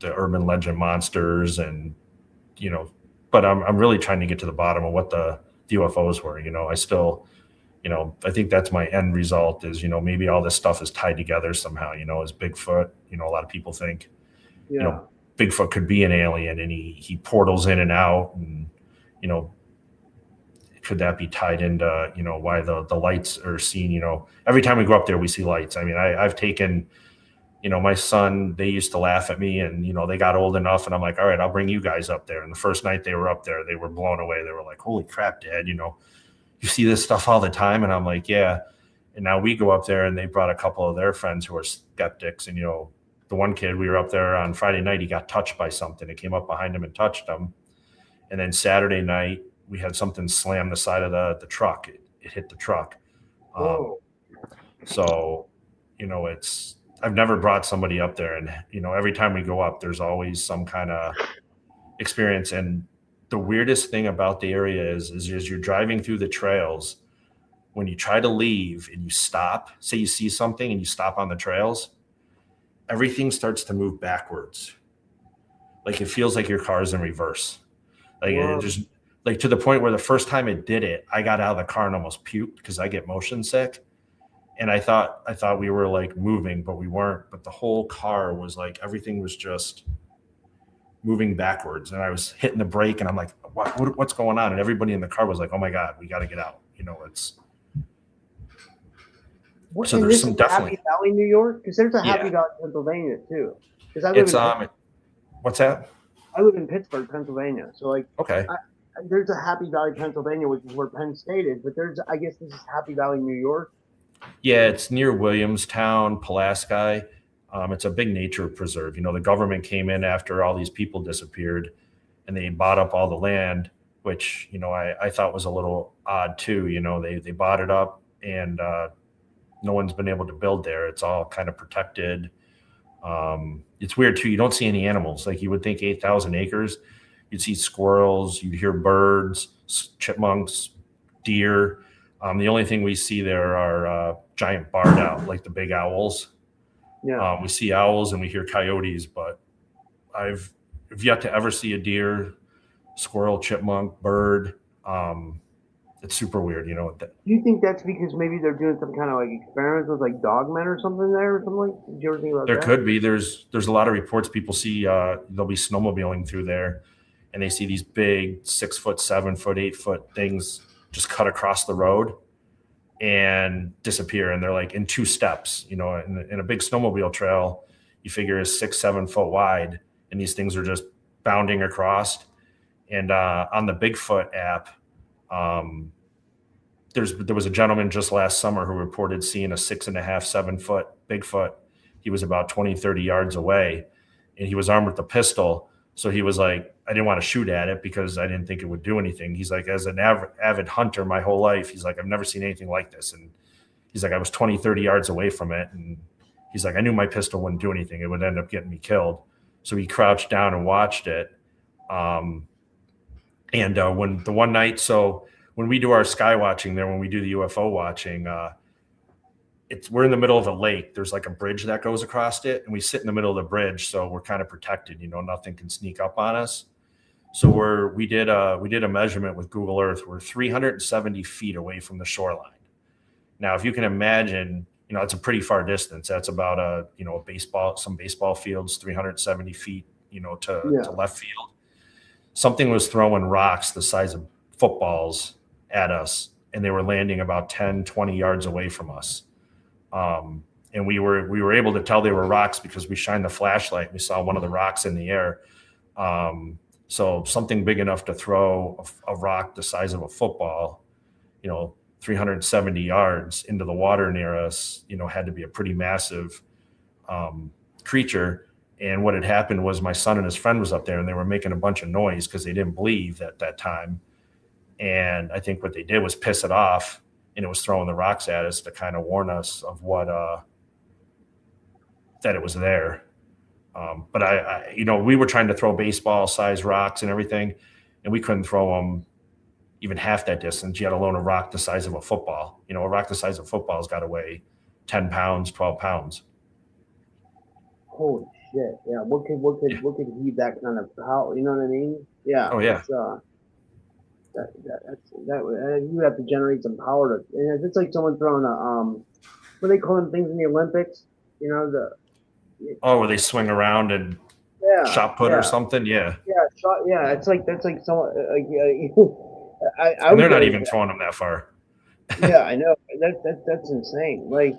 [SPEAKER 4] urban legend monsters, and, but I'm really trying to get to the bottom of what the UFOs were. I still, I think that's my end result is, maybe all this stuff is tied together somehow, as Bigfoot. A lot of people think, Bigfoot could be an alien, and he portals in and out, and, could that be tied into, why the lights are seen? Every time we go up there, we see lights. I mean, I've taken, my son, they used to laugh at me, and, they got old enough, and I'm like, all right, I'll bring you guys up there. And the first night they were up there, they were blown away. They were like, holy crap, Dad, you see this stuff all the time? And I'm like, yeah. And now we go up there, and they brought a couple of their friends who are skeptics. And, the one kid, we were up there on Friday night, he got touched by something. It came up behind him and touched him. And then Saturday night, we had something slam the side of the truck. It hit the truck. So, I've never brought somebody up there, and, every time we go up, there's always some kind of experience. And the weirdest thing about the area is you're driving through the trails, when you try to leave and you stop, say you see something and you stop on the trails, everything starts to move backwards. Like it feels like your car is in reverse. Like it just, like, to the point where the first time it did it, I got out of the car and almost puked because I get motion sick. And I thought we were like moving, but we weren't. But the whole car was like, everything was just moving backwards. And I was hitting the brake, and I'm like, what's going on? And everybody in the car was like, oh my God, we got to get out. So there's some definitely
[SPEAKER 3] Happy Valley, New York, because there's a Happy Valley, Pennsylvania too. Because
[SPEAKER 4] what's that?
[SPEAKER 3] I live in Pittsburgh, Pennsylvania. So
[SPEAKER 4] okay.
[SPEAKER 3] There's a Happy Valley, Pennsylvania, which is where Penn State is. But I guess this is Happy Valley, New York.
[SPEAKER 4] Yeah, it's near Williamstown, Pulaski. It's a big nature preserve. The government came in after all these people disappeared, and they bought up all the land, which, I thought was a little odd too. They bought it up, and no one's been able to build there. It's all kind of protected. It's weird too. You don't see any animals. Like you would think 8,000 acres, you'd see squirrels, you'd hear birds, chipmunks, deer. The only thing we see there are giant barred owl, like the big owls. Yeah. We see owls and we hear coyotes, but I've yet to ever see a deer, squirrel, chipmunk, bird. It's super weird,
[SPEAKER 3] Do you think that's because maybe they're doing some kind of like experiments with like dogmen or something there or something like? Did you ever think about that?
[SPEAKER 4] There could be. There's a lot of reports. People see they'll be snowmobiling through there, and they see these big 6 foot, 7 foot, 8 foot things just cut across the road. and disappear. And they're like in 2 steps, in a big snowmobile trail, you figure is 6-7 foot wide, and these things are just bounding across. And on the Bigfoot app, there was a gentleman just last summer who reported seeing a 6.5-7 foot Bigfoot. He was about 20-30 yards away, and he was armed with a pistol. So he was like, I didn't want to shoot at it because I didn't think it would do anything. He's like, as an avid hunter my whole life, he's like, I've never seen anything like this. And he's like, I was 20-30 yards away from it. And he's like, I knew my pistol wouldn't do anything. It would end up getting me killed. So he crouched down and watched it. When the one night, so when we do our sky watching there, when we do the UFO watching, we're in the middle of a lake. There's like a bridge that goes across it, and we sit in the middle of the bridge, so we're kind of protected. Nothing can sneak up on us. So we did a measurement with Google Earth. We're 370 feet away from the shoreline. Now, if you can imagine, it's a pretty far distance. That's about some baseball fields, 370 feet, to left field. Something was throwing rocks the size of footballs at us, and they were landing about 10-20 yards away from us. And we were able to tell they were rocks because we shined the flashlight and we saw one of the rocks in the air. So something big enough to throw a rock the size of a football, 370 yards into the water near us, had to be a pretty massive creature. And what had happened was my son and his friend was up there, and they were making a bunch of noise because they didn't believe at that time. And I think what they did was piss it off, and it was throwing the rocks at us to kind of warn us of what that it was there. But I we were trying to throw baseball size rocks and everything, and we couldn't throw them even half that distance. You had to load a rock the size of a football. A rock the size of a football has got to weigh 10 pounds, 12 pounds.
[SPEAKER 3] Holy shit! Yeah, what could heave that kind of power? You know what I mean? Yeah.
[SPEAKER 4] Oh yeah.
[SPEAKER 3] You have to generate some power to. And it's like someone throwing what do they call them things in the Olympics?
[SPEAKER 4] Where they swing around and shot put or something. Yeah.
[SPEAKER 3] Yeah, shot. Yeah, that's like someone.
[SPEAKER 4] And they're not even throwing them that far.
[SPEAKER 3] Yeah, I know. That's insane. Like,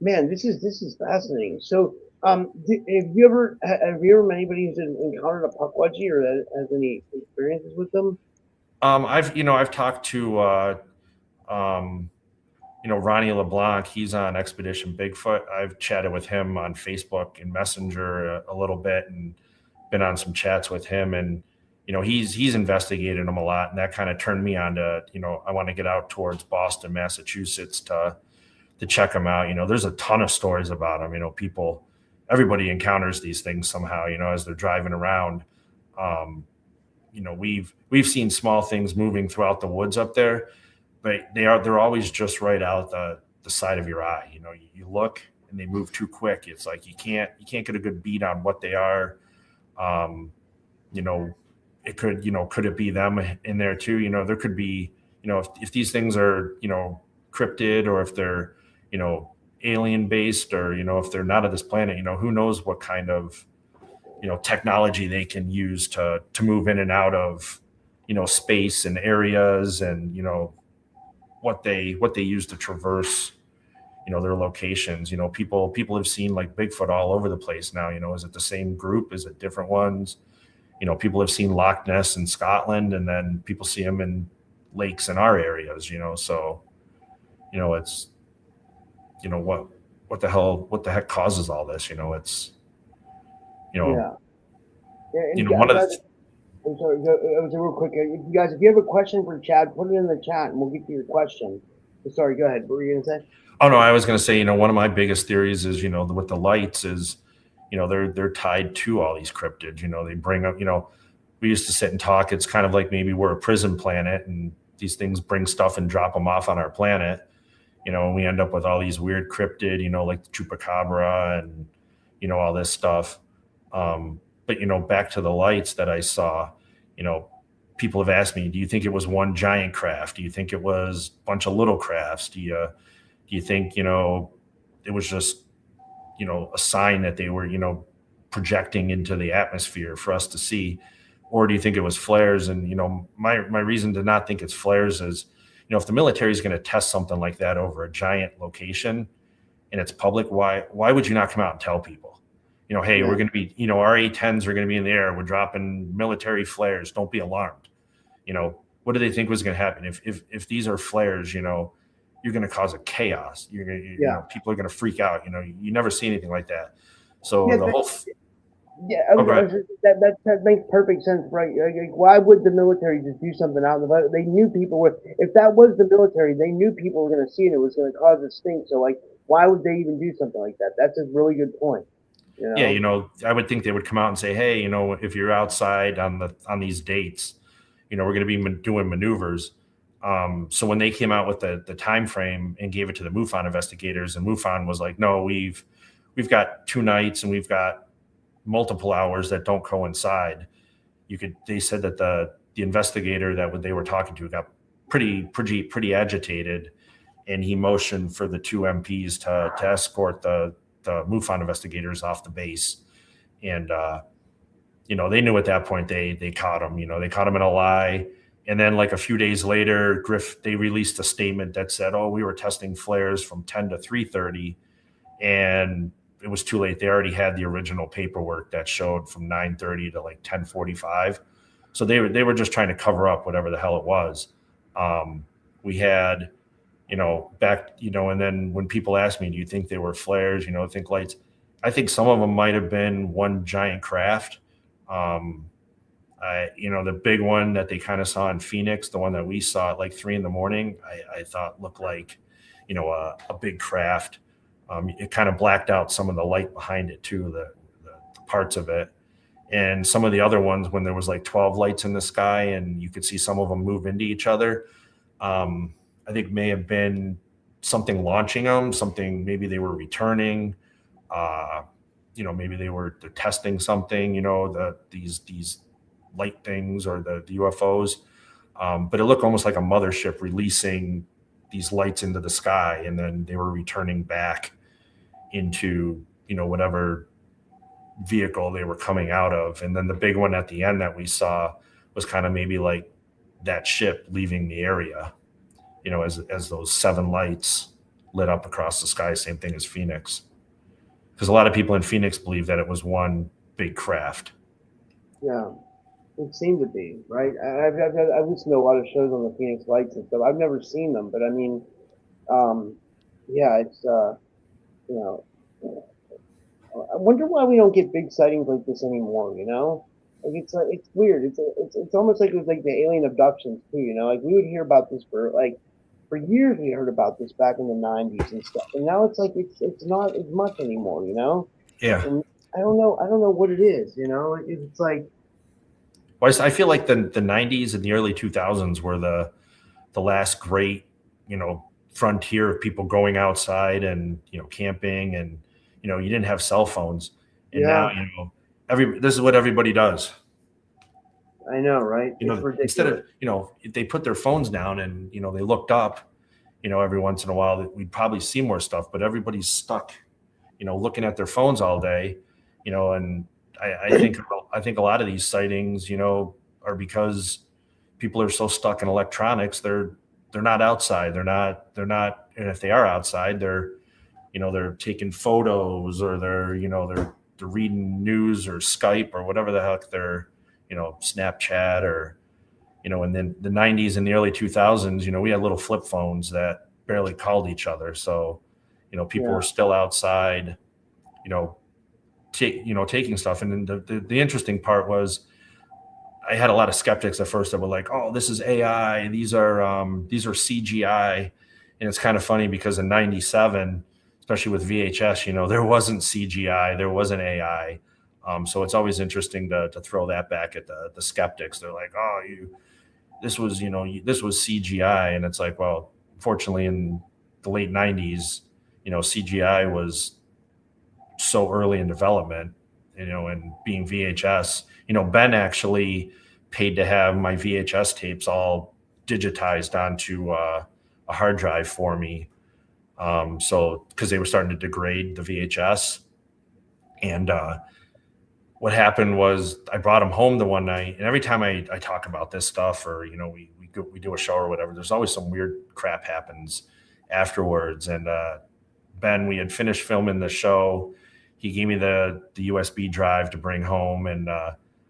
[SPEAKER 3] man, this is fascinating. So, have you ever met anybody who's encountered a pukwudgie or has any experiences with them?
[SPEAKER 4] I've talked to Ronnie LeBlanc. He's on Expedition Bigfoot. I've chatted with him on Facebook and Messenger a little bit, and been on some chats with him. And he's investigated them a lot, and that kind of turned me on to I want to get out towards Boston, Massachusetts to check them out. There's a ton of stories about them. Everybody encounters these things somehow, as they're driving around. We've seen small things moving throughout the woods up there, but they're always just right out the side of your eye. You look and they move too quick. It's like you can't get a good beat on what they are. It could it be them in there too? There could be, if these things are, cryptid, or if they're, alien based, or, if they're not of this planet, who knows what kind of, technology they can use to move in and out of, space and areas, and, what they use to traverse, their locations. People have seen like Bigfoot all over the place now. Is it the same group? Is it different ones? People have seen Loch Ness in Scotland, and then people see them in lakes in our areas, so, it's, what the heck causes all this? It's, one of the.
[SPEAKER 3] I'm sorry, it was real quick. You guys, if you have a question for Chad, put it in the chat and we'll get to your question. Sorry, go ahead. What were you going to say?
[SPEAKER 4] Oh, no, I was going to say, one of my biggest theories is, with the lights is, they're tied to all these cryptids. They bring up, we used to sit and talk. It's kind of like maybe we're a prison planet, and these things bring stuff and drop them off on our planet, and we end up with all these weird cryptid, like the chupacabra and, all this stuff. But, back to the lights that I saw, people have asked me, do you think it was one giant craft? Do you think it was a bunch of little crafts? Do you think, it was just, a sign that they were, projecting into the atmosphere for us to see? Or do you think it was flares? And, my reason to not think it's flares is, if the military is going to test something like that over a giant location and it's public, why would you not come out and tell people, hey, we're going to be, our A-10s are going to be in the air. We're dropping military flares. Don't be alarmed. What do they think was going to happen? If these are flares, you're going to cause a chaos. People are going to freak out. You never see anything like that. So the whole.
[SPEAKER 3] That makes perfect sense, right? Like, why would the military just do something out in the? They knew people were. If that was the military, they knew people were going to see it. It was going to cause a stink. So, like, why would they even do something like that? That's a really good point.
[SPEAKER 4] Yeah, I would think they would come out and say, hey, if you're outside on these dates, we're going to be doing maneuvers. So when they came out with the time frame and gave it to the MUFON investigators, and MUFON was like, no, we've got 2 nights and we've got multiple hours that don't coincide. They said that the investigator that they were talking to got pretty agitated, and he motioned for the 2 MPs to escort the MUFON investigators off the base. And they knew at that point they caught him. They caught him in a lie. And then like a few days later, they released a statement that said, oh, we were testing flares from 10 to 3:30, and it was too late. They already had the original paperwork that showed from 9:30 to like 10:45. So they were just trying to cover up whatever the hell it was. We had, back, and then when people ask me, do you think they were flares, think lights? I think some of them might have been one giant craft. The big one that they kind of saw in Phoenix, the one that we saw at like 3 a.m, I thought looked like, a big craft. It kind of blacked out some of the light behind it too, the parts of it. And some of the other ones, when there was like 12 lights in the sky and you could see some of them move into each other, I think may have been something launching them, something maybe they were returning, maybe they're testing something, these light things or the UFOs. But it looked almost like a mothership releasing these lights into the sky, and then they were returning back into, whatever vehicle they were coming out of. And then the big one at the end that we saw was kind of maybe like that ship leaving the area, as those 7 lights lit up across the sky, same thing as Phoenix. Because a lot of people in Phoenix believe that it was one big craft. Yeah,
[SPEAKER 3] it seemed to be, right? I've listened to a lot of shows on the Phoenix Lights and stuff. I've never seen them, but I mean, it's, I wonder why we don't get big sightings like this anymore, Like, it's weird. It's almost like it was like the alien abductions too, Like, we would hear about this for years. We heard about this back in the 90s and stuff, and now it's like it's not as much anymore,
[SPEAKER 4] Yeah.
[SPEAKER 3] And I don't know what it is, It's like.
[SPEAKER 4] Well, I feel like the 90s and the early 2000s were the last great, frontier of people going outside and, camping, and, you didn't have cell phones. And now, this is what everybody does.
[SPEAKER 3] I know, right?
[SPEAKER 4] Instead of, if they put their phones down and, they looked up, every once in a while, we'd probably see more stuff, but everybody's stuck, looking at their phones all day, and I think a lot of these sightings, are because people are so stuck in electronics. They're not outside. They're not, and if they are outside, they're taking photos, or they're reading news or Skype or whatever the heck they're, Snapchat, or, and then the 90s and the early 2000s, we had little flip phones that barely called each other. So, people were still outside, taking stuff. And then the interesting part was, I had a lot of skeptics at first that were like, oh, this is AI. These are CGI. And it's kind of funny because in 97, especially with VHS, there wasn't CGI, there wasn't AI. So it's always interesting to throw that back at the skeptics. They're like, oh, this was CGI. And it's like, well, fortunately in the late 90s, CGI was so early in development, and being VHS, Ben actually paid to have my VHS tapes all digitized onto a hard drive for me. So, because they were starting to degrade the VHS. And what happened was I brought them home the one night, and every time I talk about this stuff, or, we do a show or whatever, there's always some weird crap happens afterwards. And Ben, we had finished filming the show. He gave me the USB drive to bring home, and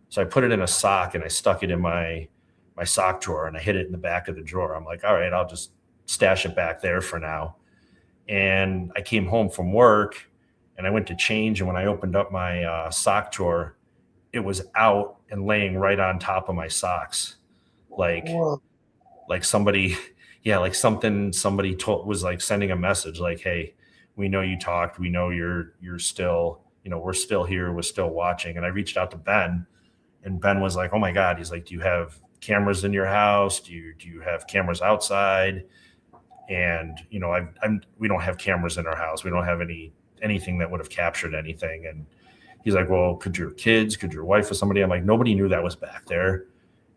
[SPEAKER 4] so I put it in a sock and I stuck it in my sock drawer, and I hid it in the back of the drawer. I'm like, all right, I'll just stash it back there for now. And I came home from work and I went to change, and when I opened up my sock drawer, it was out and laying right on top of my socks, like somebody, like somebody was like sending a message like, hey, we know you talked, we know you're still, we're still here, we're still watching. And I reached out to Ben, and Ben was like, oh my God, he's like, do you have cameras in your house? Do you have cameras outside? And we don't have cameras in our house. We don't have anything that would have captured anything. And he's like, well, could your kids, could your wife or somebody? I'm like, nobody knew that was back there.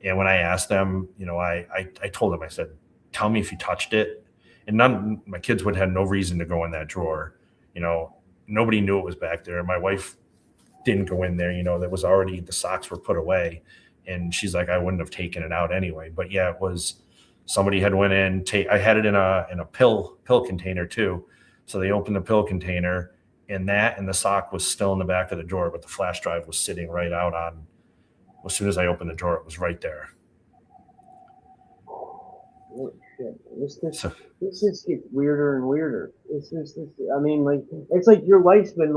[SPEAKER 4] And when I asked them, I told them, I said, tell me if you touched it. And my kids would have no reason to go in that drawer. Nobody knew it was back there. My wife didn't go in there. That was already, the socks were put away. And she's like, I wouldn't have taken it out anyway. But yeah, it was, somebody had went in, I had it in a pill container too. So they opened the pill container, and the sock was still in the back of the drawer, but the flash drive was sitting right out on, as soon as I opened the drawer, it was right there.
[SPEAKER 3] Oh, shit. This just gets weirder and weirder. It's like your life's been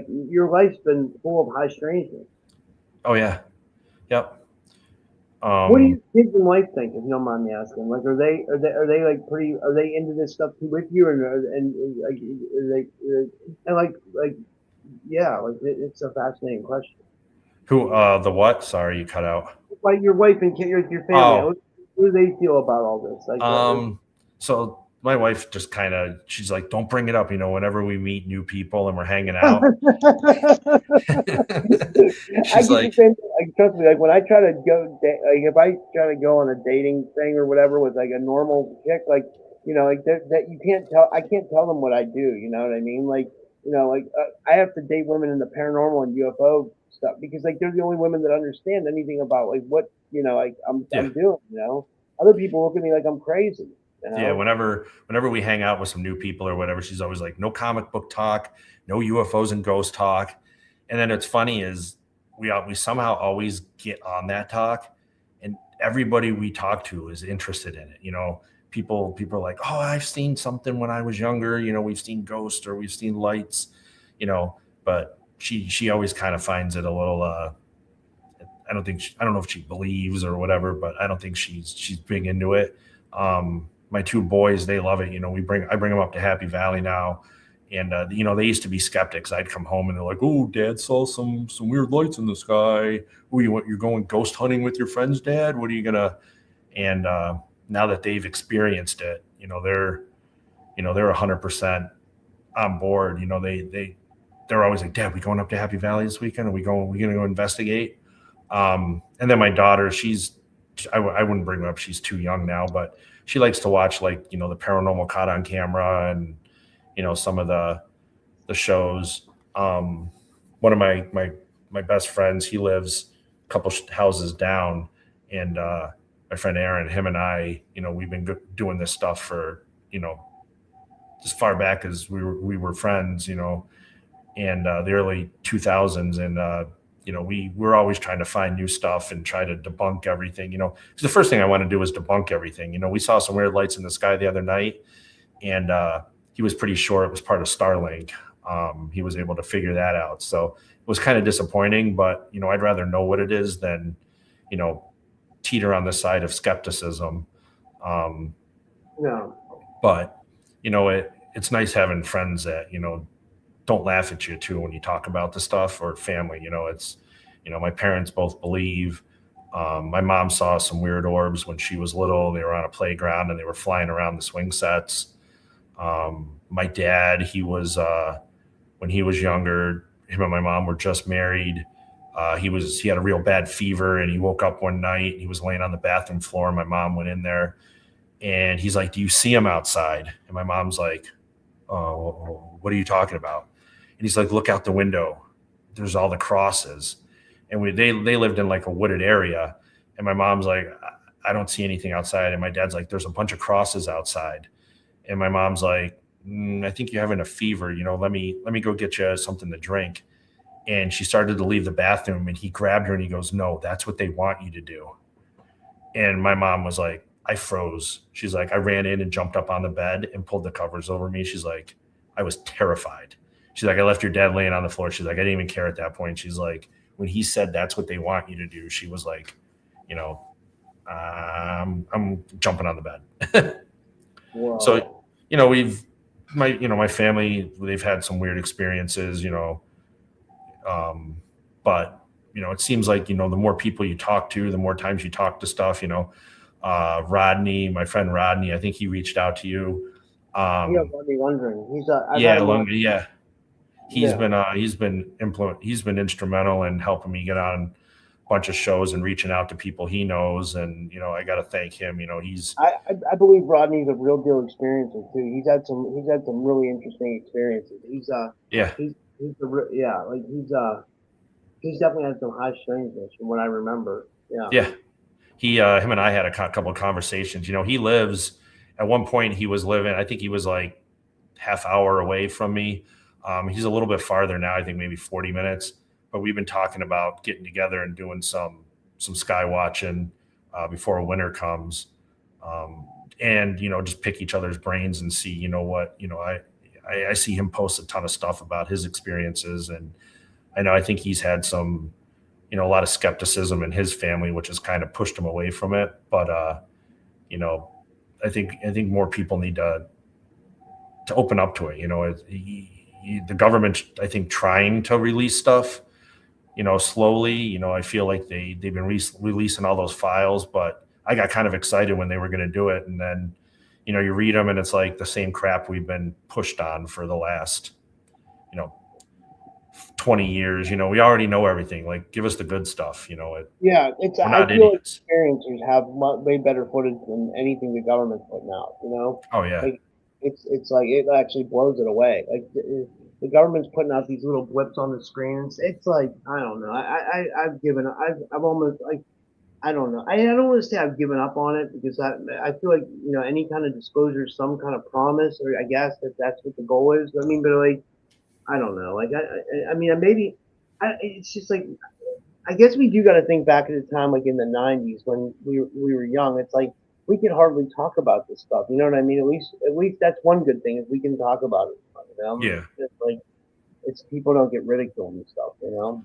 [SPEAKER 3] your life's been full of high strangeness.
[SPEAKER 4] Oh yeah. Yep.
[SPEAKER 3] What do your kids and wife think, if you don't mind me asking? Like, are they into this stuff too with you, it's a fascinating question.
[SPEAKER 4] Who, the what? Sorry, you cut out.
[SPEAKER 3] Like your wife and your family. Oh. What do they feel about all this?
[SPEAKER 4] So my wife just she's like, don't bring it up, whenever we meet new people and we're hanging out. She's like,
[SPEAKER 3] trust me, like when I try to go, if I try to go on a dating thing or whatever with like a normal chick, that you can't tell, I can't tell them what I do. You know what I mean? I have to date women in the paranormal and UFO stuff because they're the only women that understand anything about what, I'm doing, other people look at me like I'm crazy.
[SPEAKER 4] Yeah, whenever we hang out with some new people or whatever, she's always like, no comic book talk, no UFOs and ghost talk. And then it's funny is we somehow always get on that talk, and everybody we talk to is interested in it. People are like, oh, I've seen something when I was younger, we've seen ghosts or we've seen lights, but she always kind of finds it a little, I don't know if she believes or whatever, but I don't think she's big into it. My two boys, they love it. I bring them up to Happy Valley now. And, they used to be skeptics. I'd come home and they're like, oh, Dad saw some weird lights in the sky. Oh, you're going ghost hunting with your friends, Dad? What are you going to? And now that they've experienced it, they're 100% on board. They're always like, Dad, we going up to Happy Valley this weekend? We going to go investigate? And then my daughter, I wouldn't bring her up. She's too young now, but she likes to watch the Paranormal Caught on Camera and, some of the shows. One of my best friends, he lives a couple houses down, and my friend Aaron, him and I, we've been doing this stuff for, as far back as we were friends, and the early 2000s. And, we're always trying to find new stuff and try to debunk everything, because the first thing I want to do is debunk everything. We saw some weird lights in the sky the other night, and he was pretty sure it was part of Starlink. He was able to figure that out. So it was kind of disappointing, but, I'd rather know what it is than, teeter on the side of skepticism.
[SPEAKER 3] No.
[SPEAKER 4] But, it's nice having friends that, don't laugh at you too when you talk about the stuff, or family. It's, my parents both believe. My mom saw some weird orbs when she was little. They were on a playground and they were flying around the swing sets. My dad, he was when he was younger, him and my mom were just married. He had a real bad fever, and he woke up one night and he was laying on the bathroom floor. And my mom went in there, and he's like, do you see him outside? And my mom's like, oh, what are you talking about? And he's like, look out the window. There's all the crosses. And they lived in a wooded area. And my mom's like, I don't see anything outside. And my dad's like, there's a bunch of crosses outside. And my mom's like, I think you're having a fever. Let me go get you something to drink. And she started to leave the bathroom, and he grabbed her and he goes, no, that's what they want you to do. And my mom was like, I froze. She's like, I ran in and jumped up on the bed and pulled the covers over me. She's like, I was terrified. She's like, I left your dad laying on the floor. She's like, I didn't even care at that point. She's like, when he said that's what they want you to do, she was like, I'm jumping on the bed.
[SPEAKER 3] Wow.
[SPEAKER 4] So, my family, they've had some weird experiences, but it seems like, the more people you talk to, the more times you talk to stuff, Rodney, my friend Rodney, I think he reached out to you.
[SPEAKER 3] Rodney Lundgren.
[SPEAKER 4] He's been instrumental in helping me get on a bunch of shows and reaching out to people he knows. And, I got to thank him.
[SPEAKER 3] I believe Rodney's a real deal experiencer too. He's had some really interesting experiences. He's definitely had some high strangeness from what I remember.
[SPEAKER 4] Yeah. Him and I had a couple of conversations. He lives, at one point he was living, I think he was like half hour away from me. He's a little bit farther now, I think maybe 40 minutes, but we've been talking about getting together and doing some sky watching before winter comes. And, just pick each other's brains and see, I see him post a ton of stuff about his experiences. And I think he's had some, a lot of skepticism in his family, which has kind of pushed him away from it. But, I think more people need to open up to it. The government, I think, trying to release stuff, slowly. I feel like they've been releasing all those files, but I got kind of excited when they were going to do it. And then, you read them and it's like the same crap we've been pushed on for the last, 20 years. We already know everything. Like, give us the good stuff.
[SPEAKER 3] I feel like experiencers have way better footage than anything the government's putting out.
[SPEAKER 4] Oh yeah.
[SPEAKER 3] Like, it's like it actually blows it away. Like the government's putting out these little blips on the screens. It's like, I don't know. I've given up. I've almost, like, I don't know. I don't want to say I've given up on it, because I feel like, any kind of disclosure, some kind of promise, or I guess that's what the goal is. I mean, but like, I don't know. Like, it's just like, I guess we do got to think back at the time, like in the 90s when we were young. It's like, we could hardly talk about this stuff. You know what I mean? At least that's one good thing, is we can talk about it.
[SPEAKER 4] Yeah.
[SPEAKER 3] It's like, people don't get ridiculed and stuff.
[SPEAKER 4] Well,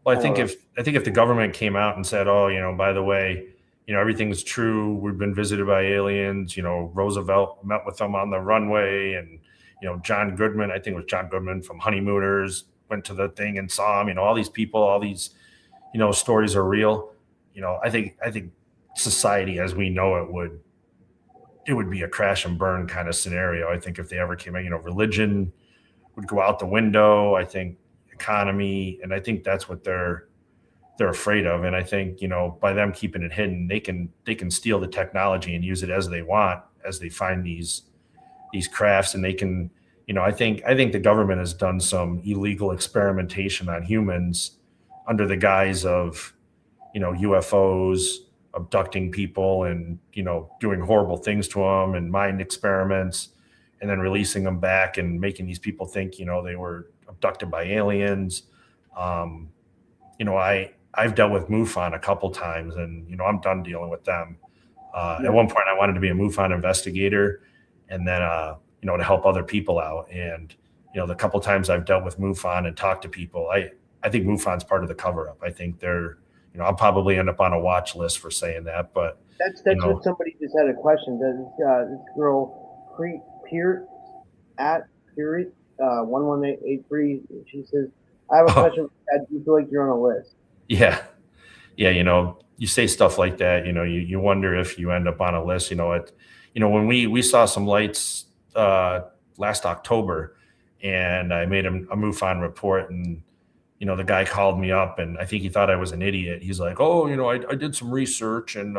[SPEAKER 4] I think if the government came out and said, oh, by the way, everything's true, we've been visited by aliens. Roosevelt met with them on the runway, and John Goodman, I think it was John Goodman from Honeymooners, went to the thing and saw him. All these people, all these, stories are real. I think society as we know it would be a crash and burn kind of scenario. I think if they ever came out, religion would go out the window. I think economy, and I think that's what they're afraid of. And I think, by them keeping it hidden, they can steal the technology and use it as they want, as they find these crafts. And they can, I think the government has done some illegal experimentation on humans under the guise of, UFOs, abducting people and, doing horrible things to them and mind experiments, and then releasing them back and making these people think, they were abducted by aliens. I've dealt with MUFON a couple times, and, I'm done dealing with them. At one point I wanted to be a MUFON investigator, and then, to help other people out. And, the couple times I've dealt with MUFON and talked to people, I think MUFON's part of the cover up. I think they're, I'll probably end up on a watch list for saying that, but
[SPEAKER 3] that's what somebody just had a question. This girl Pierce at Pierce 11883. She says, I have a question. Do you feel like you're on a list?
[SPEAKER 4] Yeah. You say stuff like that, you wonder if you end up on a list. When we saw some lights last October, and I made a MUFON report, and the guy called me up, and I think he thought I was an idiot. He's like, oh, I did some research, and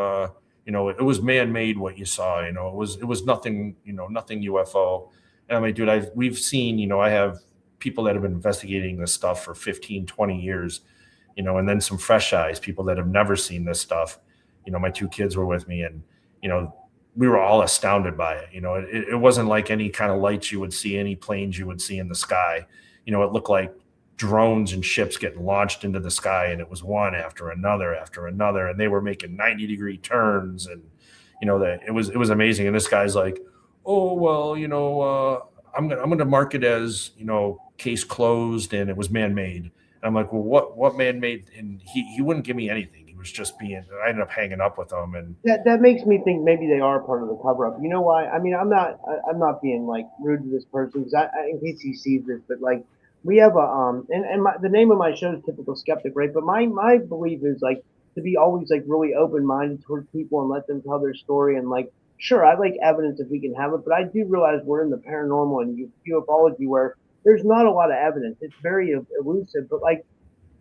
[SPEAKER 4] it was man-made what you saw. It was nothing, nothing UFO. And I'm like, dude, we've seen, I have people that have been investigating this stuff for 15, 20 years, and then some fresh eyes, people that have never seen this stuff. my two kids were with me, and, we were all astounded by it. It wasn't like any kind of lights you would see, any planes you would see in the sky. It looked like drones and ships getting launched into the sky, and it was one after another, and they were making 90-degree turns, and, that it was amazing. And this guy's like, oh, well, I'm going to mark it as, case closed, and it was man-made. And I'm like, well, what man-made? And he wouldn't give me anything. He was just I ended up hanging up with him. And
[SPEAKER 3] that makes me think maybe they are part of the cover up. You know why? I mean, I'm not being like rude to this person, because in case he sees this, but like, we have the name of my show is Typical Skeptic, right? But my belief is like to be always like really open-minded towards people and let them tell their story. And like, sure, I like evidence if we can have it, but I do realize we're in the paranormal and ufology where there's not a lot of evidence. It's very elusive. But like,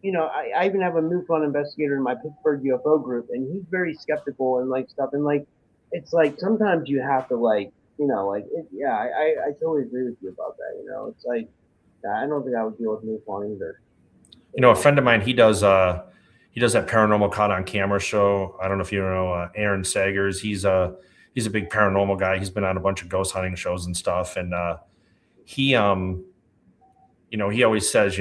[SPEAKER 3] I even have a MUFON investigator in my Pittsburgh UFO group, and he's very skeptical and like stuff. And like, it's like sometimes you have to like, I totally agree with you about that. It's like, I don't think I would deal with MUFON either.
[SPEAKER 4] A friend of mine, he does that paranormal caught on camera show. I don't know if you know Aaron Sagers. He's a big paranormal guy. He's been on a bunch of ghost hunting shows and stuff. And he always says,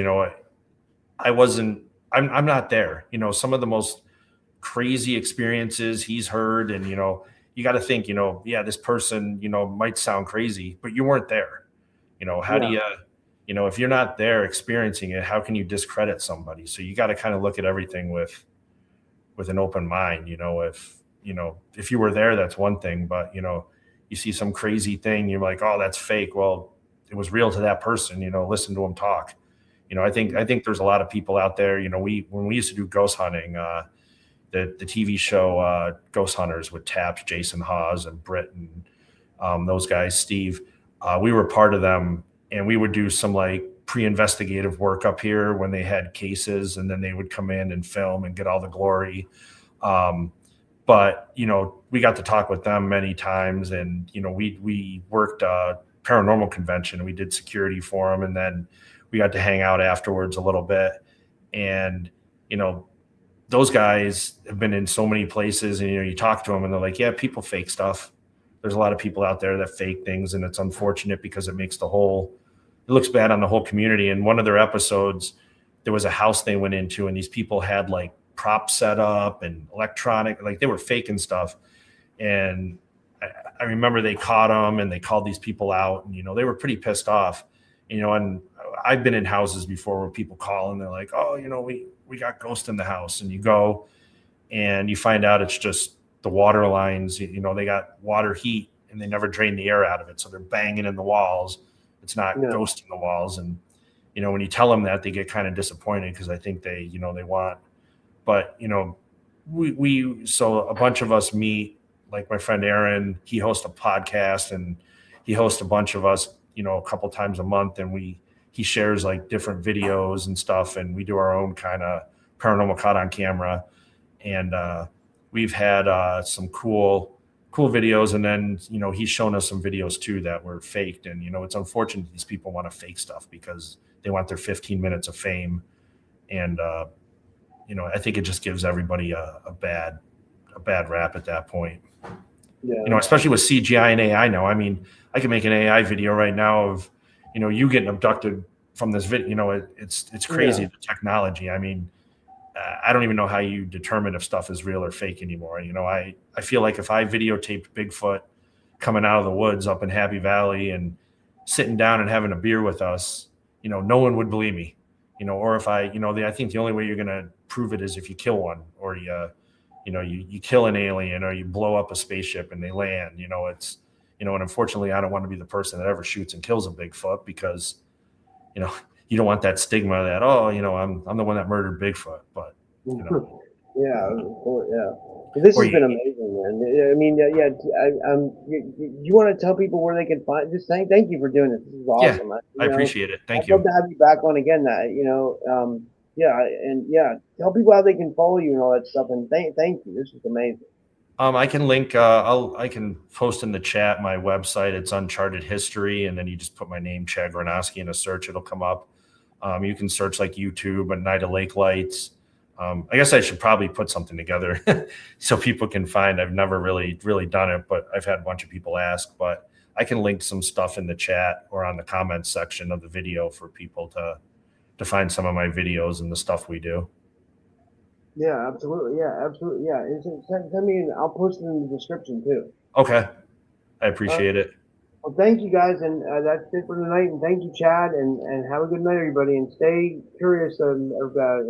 [SPEAKER 4] I'm not there. Some of the most crazy experiences he's heard, and you got to think, this person, might sound crazy, but you weren't there. How do you? If you're not there experiencing it, how can you discredit somebody? So you got to kind of look at everything with an open mind. If you were there, that's one thing, but you see some crazy thing, you're like, oh, that's fake. Well, it was real to that person. Listen to them talk. I think there's a lot of people out there. When we used to do ghost hunting, the TV show Ghost Hunters with Taps, Jason Hawes, and Britt, and those guys, Steve, we were part of them. And we would do some like pre-investigative work up here when they had cases, and then they would come in and film and get all the glory. But we got to talk with them many times, and we worked a paranormal convention. We did security for them, and then we got to hang out afterwards a little bit. And those guys have been in so many places, and you talk to them, and they're like, yeah, people fake stuff. There's a lot of people out there that fake things, and it's unfortunate because it makes it looks bad on the whole community. And one of their episodes, there was a house they went into, and these people had like props set up and electronic, like they were faking stuff. And I remember they caught them, and they called these people out, and, they were pretty pissed off, and I've been in houses before where people call and they're like, oh, we got ghosts in the house, and you go and you find out it's just the water lines, they got water heat and they never drain the air out of it. So they're banging in the walls. It's not ghost in the walls. And, when you tell them that, they get kind of disappointed because I think they want, but, so a bunch of us meet, like my friend Aaron, he hosts a podcast, and he hosts a bunch of us, a couple times a month. And he shares like different videos and stuff. And we do our own kind of paranormal caught on camera. And, we've had some cool videos, and then he's shown us some videos too that were faked. And it's unfortunate these people want to fake stuff because they want their 15 minutes of fame. And I think it just gives everybody a bad rap at that point. Yeah. Especially with CGI and AI now. I mean, I can make an AI video right now of you getting abducted from this video. It's crazy, the technology. I mean, I don't even know how you determine if stuff is real or fake anymore. I feel like if I videotaped Bigfoot coming out of the woods up in Happy Valley and sitting down and having a beer with us, no one would believe me, or if I think the only way you're going to prove it is if you kill one, or you kill an alien, or you blow up a spaceship and they land, and unfortunately I don't want to be the person that ever shoots and kills a Bigfoot because, you don't want that stigma that, I'm the one that murdered Bigfoot, but
[SPEAKER 3] Yeah. This has been amazing, man. I mean, you want to tell people where they can find? Just thank you for doing this. This is awesome.
[SPEAKER 4] I appreciate it. Thank
[SPEAKER 3] I'd
[SPEAKER 4] you.
[SPEAKER 3] love to have you back on again. Tell people how they can follow you and all that stuff. And thank you. This is amazing.
[SPEAKER 4] I can link. I can post in the chat my website. It's Uncharted History, and then you just put my name, Chad Granoski, in a search. It'll come up. You can search like YouTube, Oneida Lake lights. I guess I should probably put something together so people can find. I've never really done it, but I've had a bunch of people ask. But I can link some stuff in the chat or on the comments section of the video for people to find some of my videos and the stuff we do.
[SPEAKER 3] Yeah, absolutely. Yeah, absolutely. Yeah, send me, and I'll post it in the description too.
[SPEAKER 4] Okay, I appreciate it.
[SPEAKER 3] Well, thank you guys, and that's it for tonight. And thank you, Chad, and have a good night, everybody, and stay curious about.